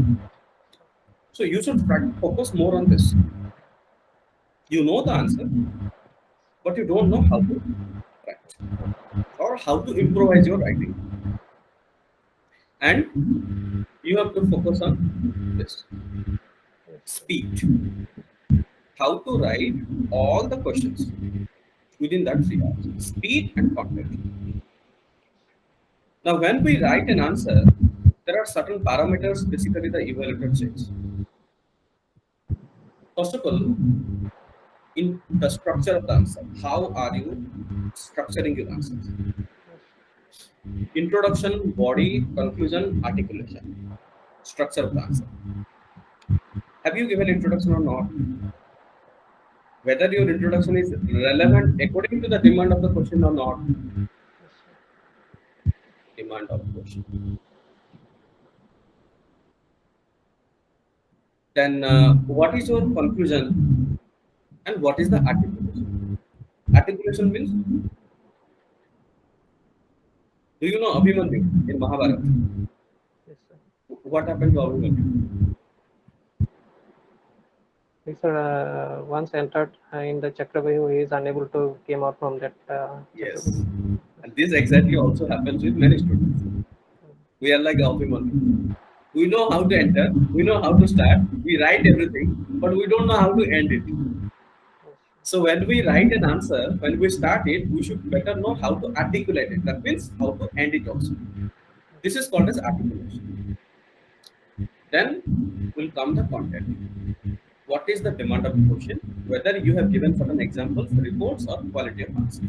So you should focus more on this. You know the answer, but you don't know how to write or how to improvise your writing. And you have to focus on this speed. How to write all the questions within that 3 hours. Speed and content. Now, when we write an answer, there are certain parameters basically the evaluator checks. First of all, in the structure of the answer, how are you structuring your answers? Introduction, body, conclusion, articulation. Structure of the answer. Have you given introduction or not? Whether your introduction is relevant according to the demand of the question or not. Demand of the question. Then what is your conclusion and what is the articulation? Articulation means, do you know Abhimanyu in Mahabharata? Yes, sir. What happened to Abhimanyu? These are once entered in the Chakravyuh, he is unable to came out from that. Yes. And this exactly also happens with many students. We are like Abhimanyu. We know how to enter, we know how to start, we write everything, but we don't know how to end it. So when we write an answer, when we start it, we should better know how to articulate it. That means how to end it also. This is called as articulation. Then will come the content. What is the demand of the question? Whether you have given certain examples, reports, or quality of answers.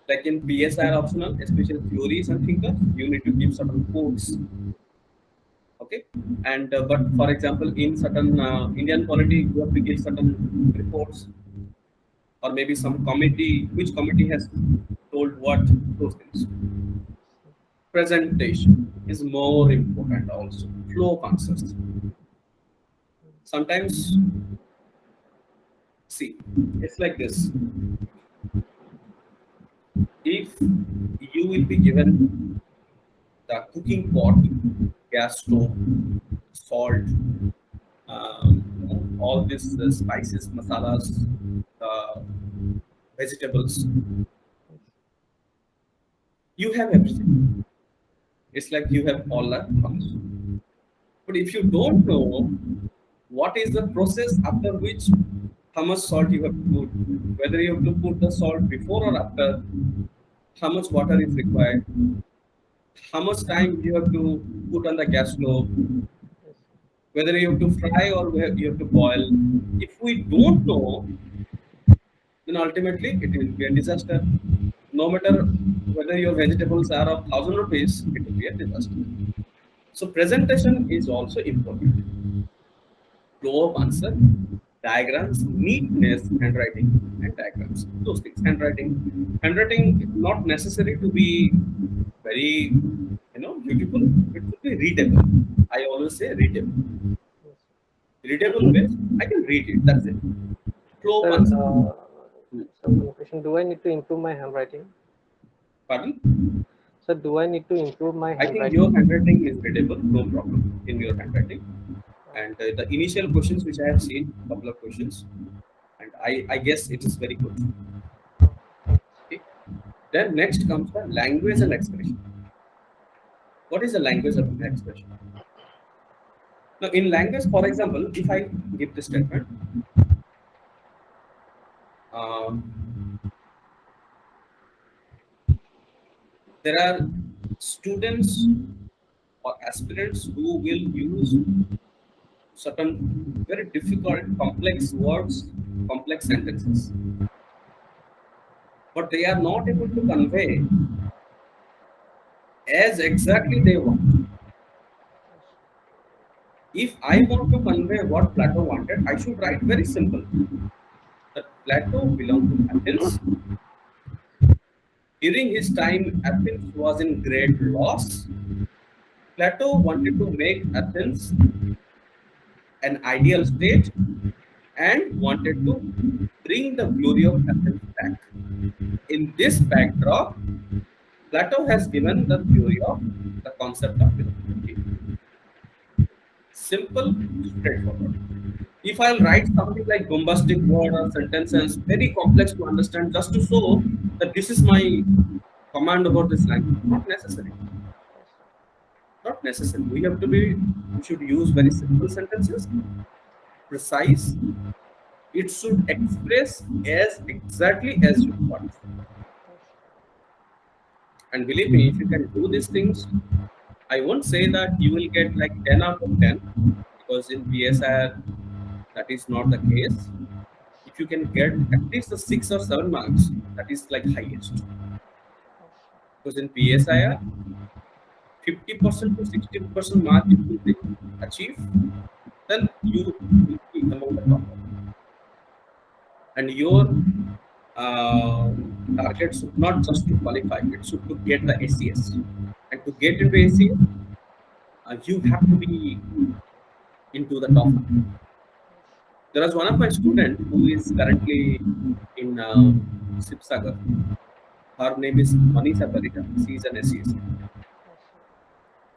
Like in PSI optional, especially theories and thinkers, you need to give certain quotes. Okay, and but for example, in certain Indian polity, you have to give certain reports, or maybe some committee, which committee has told what, those things. Presentation is more important also. Flow of answers. Sometimes, see, it's like this. if you will be given the cooking pot, gas stove, salt, all these spices, masalas, vegetables, you have everything. It's like you have all that comes. But if you don't know what is the process after which how much salt you have to put, whether you have to put the salt before or after, how much water is required, how much time you have to put on the gas stove, whether you have to fry or you have to boil. If we don't know, then ultimately it will be a disaster. No matter whether your vegetables are of 1,000 rupees, it will be a disaster. So presentation is also important. Flow of answer, diagrams, neatness, handwriting, and diagrams. Those things. Handwriting is not necessary to be very, beautiful. It should be readable. I always say readable. Readable means I can read it. That's it. Flow of Sir, answer. so one question: do I need to improve my handwriting? Pardon? Sir, do I need to improve my I think handwriting? your handwriting is readable, no problem in your handwriting. And the initial questions which I have seen, couple of questions, and I guess it is very good. Okay. Then next comes the language and expression. What is the language and expression? Now, in language, for example, if I give this statement, there are students or aspirants who will use certain very difficult, complex words, complex sentences, but they are not able to convey as exactly they want. If I want to convey what Plato wanted, I should write very simple. That Plato belonged to Athens. During his time, Athens was in great loss. Plato wanted to make Athens an ideal state and wanted to bring the glory of Athens back. In this backdrop, Plato has given the theory of the concept of philosophy. Simple, straightforward. If I'll write something like bombastic word or sentences, very complex to understand, just to show that this is my command about this language, not necessary. Not necessary. We should use very simple sentences, precise. It should express as exactly as you want. And believe me, if you can do these things, I won't say that you will get like 10 out of 10, because in PSR that is not the case. If you can get at least the 6 or 7 marks, that is like highest. Because in PSIR, 50% to 60% mark if you achieve, then you will be among the top. And your target should not just to qualify, it should to get the ACS. And to get into ACS, you have to be into the top. There was one of my students who is currently in Sipsagar. Her name is Manisha Parika. She is an SES.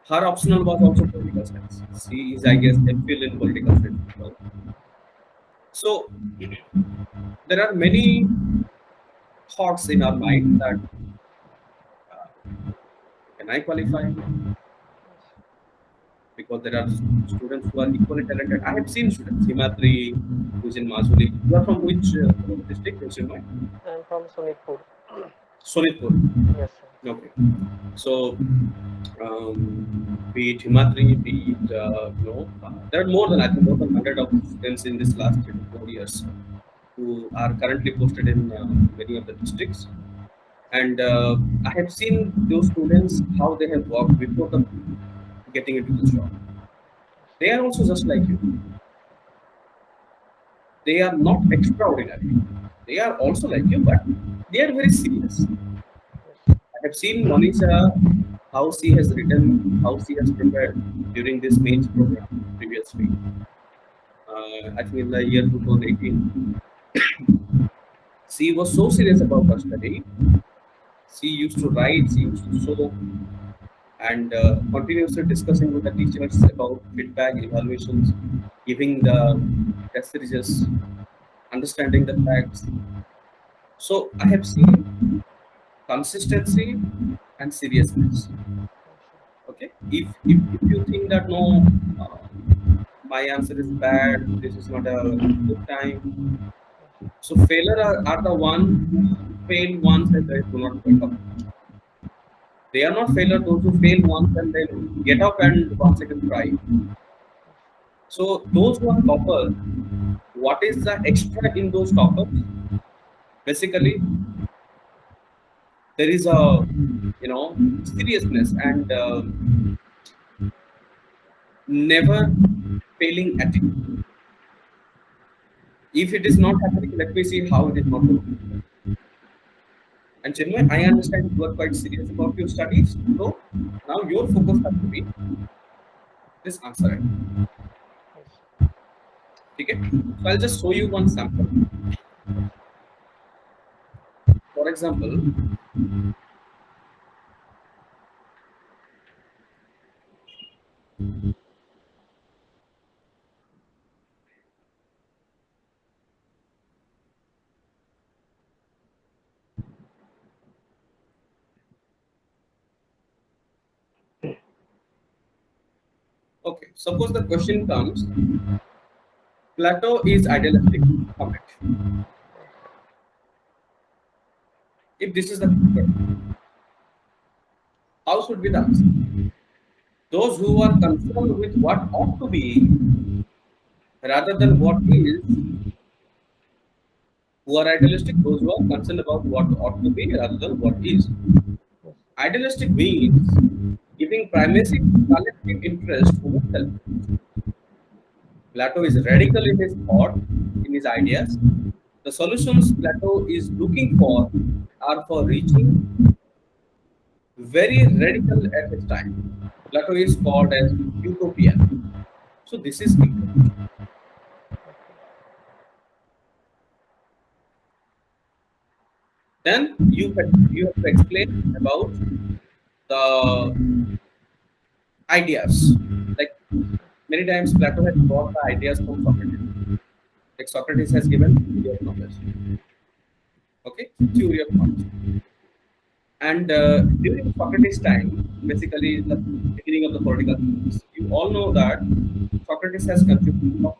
Her optional was also political science. She is, I guess, MPhil in political science. So there are many thoughts in our mind that can I qualify? Because there are students who are equally talented. I have seen students, Himatri, who is in Majuli. You are from which district? I'm from Sonitpur. Sonitpur. Yes, sir. Okay. So, be it Himatri, be it, there are more than 100 of students in this last 3 to 4 years who are currently posted in many of the districts. And I have seen those students, how they have worked before getting into this job. They are also just like you. They are not extraordinary. They are also like you, but they are very serious. I have seen Monisha, how she has written, how she has prepared during this mains program previously. I think in the year 2018, she was so serious about her study She used to write, she used to show, and continuously discussing with the teachers about feedback, evaluations, giving the test results, understanding the facts. So I have seen consistency and seriousness. Okay, if you think that no, my answer is bad, this is not a good time. So failure are the one who fail once and they do not wake up. They are not failure those who fail once and then get up and once again try. So those who are toppers, what is the extra in those toppers? Basically, there is a seriousness and never failing attitude. If it is not happening, let me see how it is not going to happen. And Chinmay, I understand you are quite serious about your studies. So now your focus has to be this answer. Okay? So I'll just show you one sample. For example, okay, suppose the question comes, Plato is idealistic. Comment. If this is the question, how should be the answer? Those who are concerned with what ought to be rather than what is, who are idealistic, those who are concerned about what ought to be rather than what is. Idealistic means giving primacy to collective interest over self. Plato is radical in his thought, in his ideas. The solutions Plato is looking for are for reaching very radical at his time. Plato is called as utopian. So this is incorrect. Then you have to explain about the ideas. Like many times Plato has brought the ideas from Socrates. Like Socrates has given theory of knowledge. Okay, theory of knowledge. And during Socrates' time, basically the beginning of the political science, you all know that Socrates has contributed law.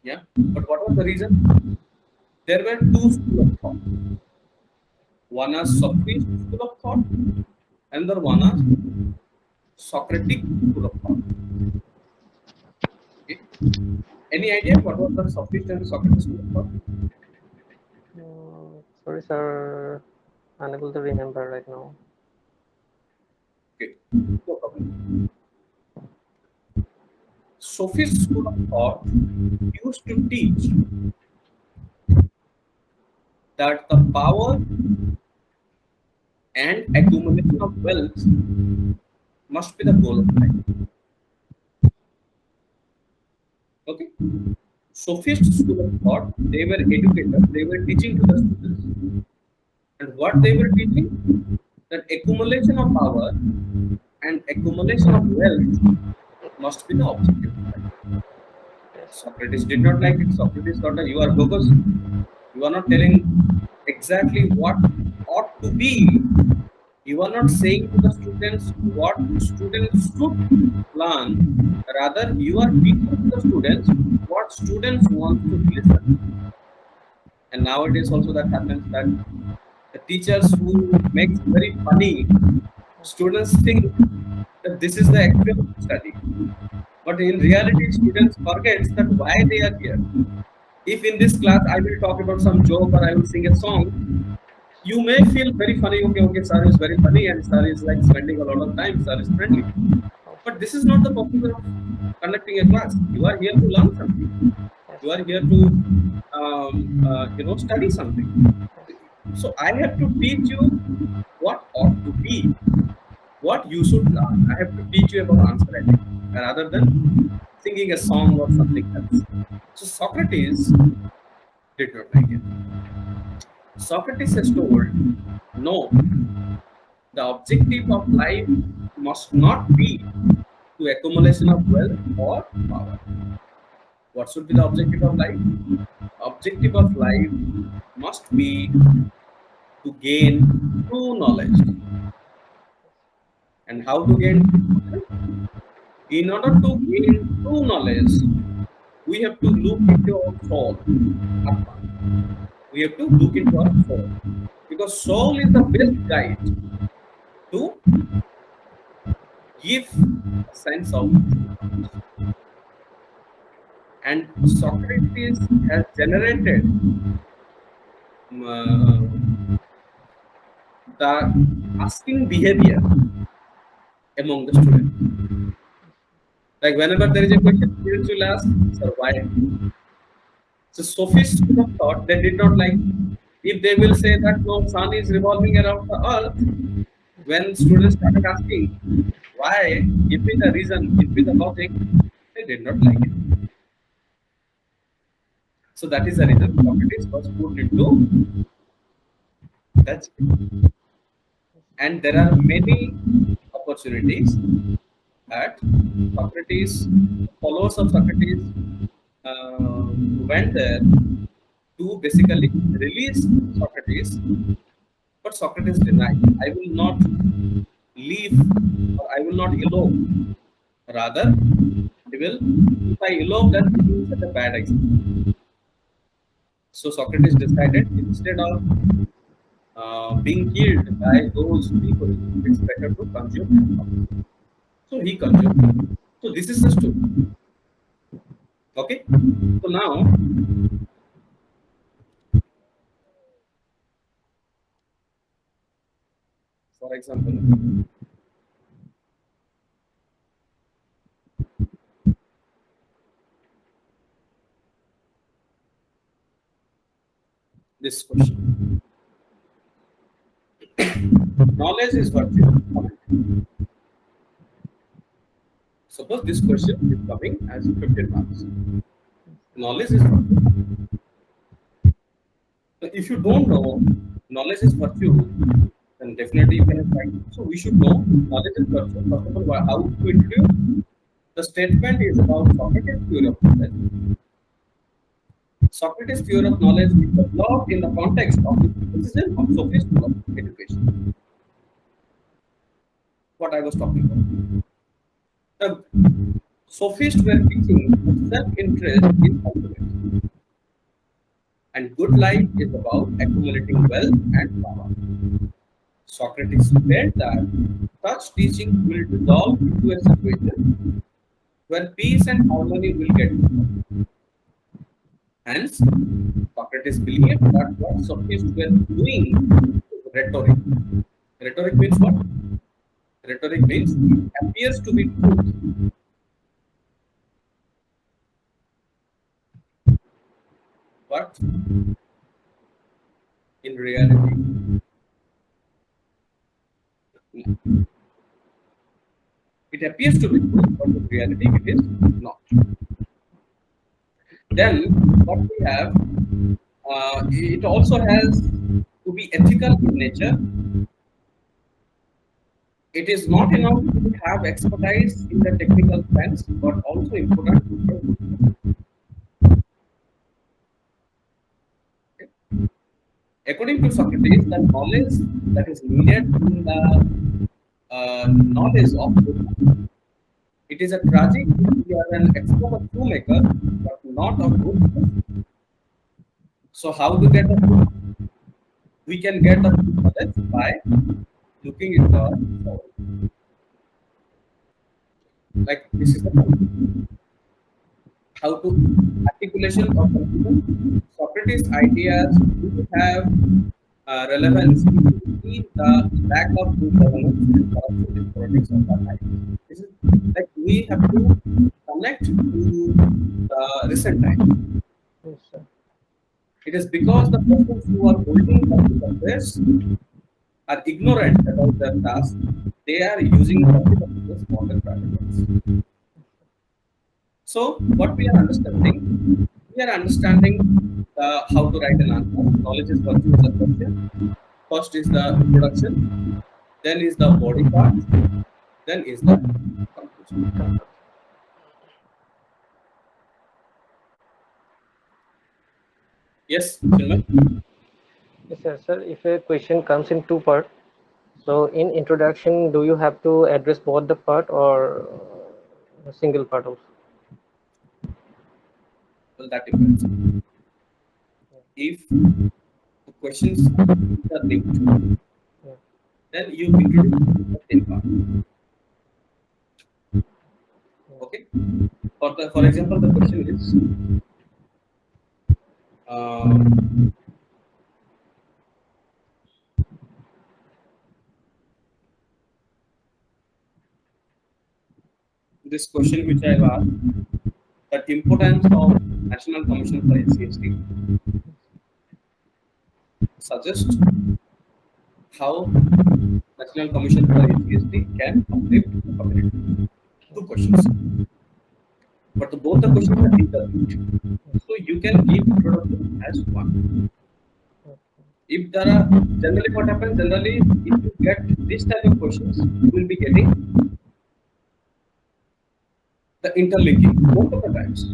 Yeah, but what was the reason? There were two schools of thought. One is Sophist school of thought, another one is Socratic school of thought. Okay. Any idea what was the Sophist and Socratic school of thought? Sorry, sir. Unable to remember right now. Okay, no problem. Sophist school of thought used to teach that the power and accumulation of wealth must be the goal of life. Okay. Sophist school of thought, they were educators, they were teaching to the students. And what they were teaching? That accumulation of power and accumulation of wealth must be the objective. Socrates did not like it. Socrates thought that you are bogus. You are not telling exactly what ought to be. You are not saying to the students what students should learn. Rather, you are teaching to the students what students want to listen. And nowadays also that happens that the teachers who makes very funny, students think that this is the actual study. But in reality, students forget that why they are here. If in this class I will talk about some joke or I will sing a song, you may feel very funny. Okay, sir is very funny and sir is like spending a lot of time. Sir is friendly. But this is not the purpose of conducting a class. You are here to learn something. You are here to study something. So I have to teach you what ought to be, what you should learn. I have to teach you about answer writing rather than singing a song or something else. So Socrates did not like it. Socrates has told, no, the objective of life must not be to accumulation of wealth or power. What should be the objective of life? Objective of life must be to gain true knowledge. And how to gain true knowledge? In order to gain true knowledge, we have to look into our soul. Atma. We have to look into our soul. Because soul is the best guide to give a sense of truth. And Socrates has generated the asking behavior among the students. Like whenever there is a question, students will ask, sir, why? So sophists would have thought they did not like if they will say that no, sun is revolving around the earth. When students started asking why, give me the reason, give me the logic, they did not like it. So that is the reason Socrates was put into that. And there are many opportunities that Socrates, followers of Socrates, went there to basically release Socrates, but Socrates denied. I will not leave or I will not elope. Rather, he will, if I elope, then he will set a bad example. So Socrates decided instead of being killed by those people, it's better to consume. So he consumed. So this is the story. Okay. So now, for example, this question. Knowledge is virtue. Suppose this question is coming as 15 marks. Knowledge is virtue. So if you don't know knowledge is virtue, then definitely you cannot find. So we should know knowledge is virtue. First of all, how to introduce? The statement is about Socrates' theory of knowledge. Socrates' theory of knowledge is developed in the context of the criticism of sophist education. What I was talking about. The sophists were teaching that self-interest is ultimate, and good life is about accumulating wealth and power. Socrates said that such teaching will dissolve into a situation where peace and harmony will get restored. Hence, Socrates believed that what sophists were doing is rhetoric. Rhetoric means what? Rhetoric means it appears to be truth. But in reality, it appears to be true, but in reality, it is not. Then, what we have, it also has to be ethical in nature. It is not enough to have expertise in the technical sense, but also important to have. According to Socrates, the knowledge that is needed in the knowledge of good. It is a tragic we are an expert of shoemaker, but not of good. So how to get the food? We can get the knowledge by looking into our soul. Like this is the point. How to articulation of confusion. Socrates' ideas do have relevance in the lack of good governance and corruption in politics of our time. This is like we have to connect to the recent time. Yes, sir. It is because the persons who are holding public affairs are ignorant about their task. They are using public affairs for their private ones. So, what we are understanding how to write an answer. Knowledge is virtue is a question. First is the introduction, then is the body part, then is the conclusion. Yes, Chinmay? Yes, sir. Sir, if a question comes in two parts, so in introduction, do you have to address both the part or a single part also? Well, that depends. If the questions are linked, Yeah. then you introduce the same part. Okay. For example, the question is this question which I have asked, that importance of National Commission for SCST suggests how National Commission for SCST can uplift the community. Two questions, but both the questions are interlinked. So you can give introduction as one. If there are generally what happens generally, if you get this type of questions, you will be getting the interlinking most of the times.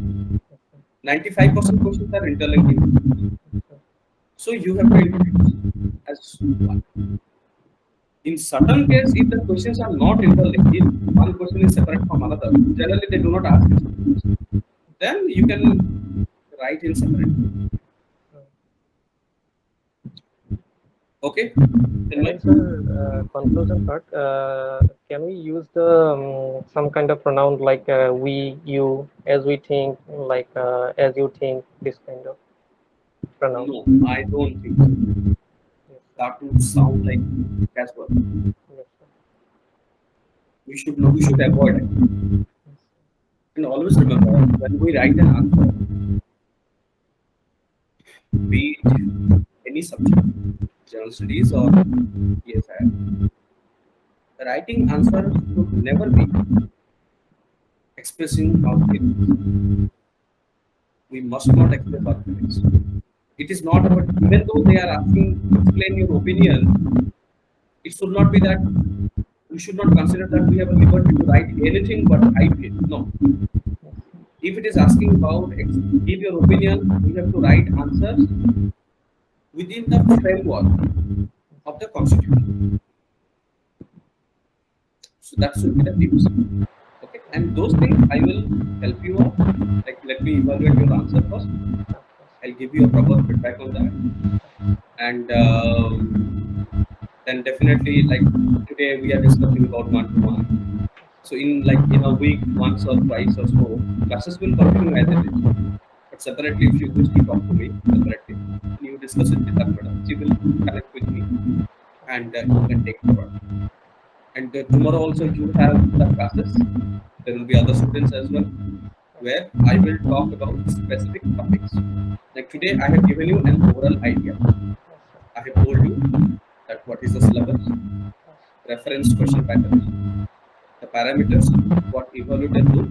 95% questions are interlinking. So you have to introduce as one. In certain case, if the questions are not interlinked, if one question is separate from another, generally they do not ask this question. Then you can write in separate. Okay. And then, sir, conclusion part, can we use the some kind of pronoun like we, you, as we think, like as you think, this kind of pronoun? No, I don't think so. Yes, That would sound like casual. yes, sir. We should avoid it. And always remember when we write an answer, be it any subject, general studies or ESI, the writing answer should never be expressing our feelings. We must not express our feelings. It is not about, even though they are asking, explain your opinion, it should not be that we should not consider that we have a liberty to write anything but I feel. No. If it is asking about give your opinion, you have to write answers within the framework of the constitution. So that should be the tips. Okay, and those things I will help you out. Like let me evaluate your answer first. I'll give you a proper feedback on that, and then definitely like today we are discussing about one-to-one. So in a week, once or twice or so, classes will continue as it is. But separately, if you wish to talk to me separately, you discuss it with Arpita. She will connect with me, and you can take forward. And tomorrow also you have the classes. There will be other students as well, where I will talk about specific topics. Like today, I have given you an overall idea. I have told you that what is the syllabus, reference question patterns, the parameters, what evaluator do,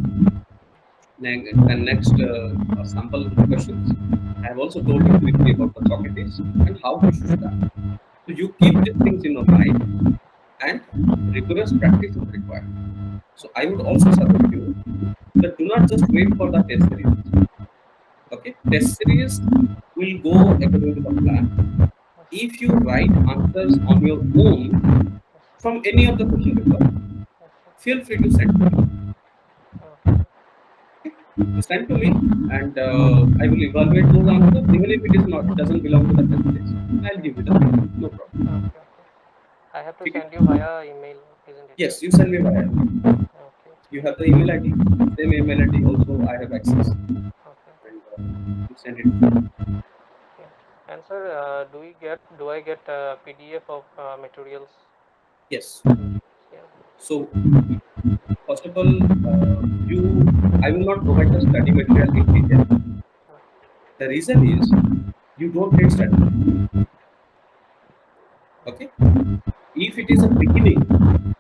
and next sample questions. I have also told you briefly about the Socrates and how to should start. So you keep these things in your mind, and rigorous practice is required. So I would also suggest you that do not just wait for the test series. Okay, test series will go according to the plan. If you write answers on your own from any of the question paper, feel free to send to me. Okay? Send to me, and I will evaluate those answers. Even if it doesn't belong to the test series, I'll give you the feedback. No problem. Okay. I have to send you via email, isn't it? Yes, you send me via. Okay. You have the email ID. Same email ID also I have access. Okay. And you send it. Okay. And sir, do I get a PDF of materials? Yes. Yeah. So first of all, I will not provide the study material in detail. The reason is you don't need study. Okay. If it is a beginning,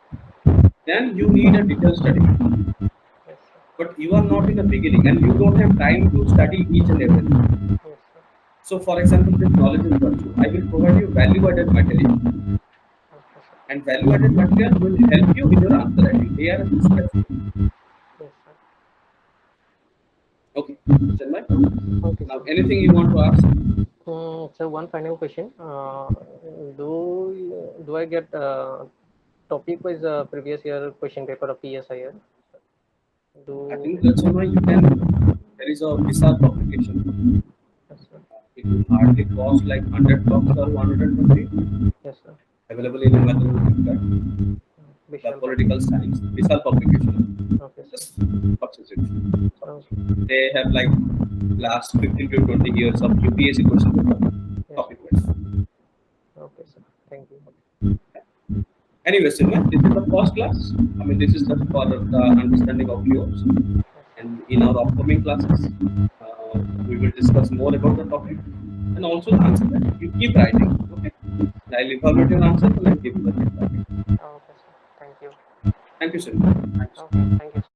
then you need a detailed study. Yes, sir. But you are not in the beginning and you don't have time to study each and everything. Yes, sir. So, for example, this knowledge is virtue. I will provide you value-added material, Okay, sir. and value-added material will help you in your answer writing. They are specific. Yes, sir. Okay, Chinmay. Okay, Now, sir. anything you want to ask? So one final question. Do I get topic wise previous year question paper of PSIR? I Do think that's why you can. There is a visa publication. yes, sir. It will hardly cost like 100 bucks or 120. Yes, sir. Available in Amazon Flipkart. The Visual political science, visual publication. okay, sir. Just purchase it. Okay. They have like last 15 to 20 years of UPSC question paper Yes. topic wise. Okay, sir. Thank you. Anyway, Silma, this is the first class. I mean, this is just for the understanding of yours. And in our upcoming classes, we will discuss more about the topic and also the answer. You keep writing, okay? And I'll evaluate your answer and I'll give you the feedback. Okay, sir. Thank you. Thank you, Silma. Thanks. Okay, thank you, sir.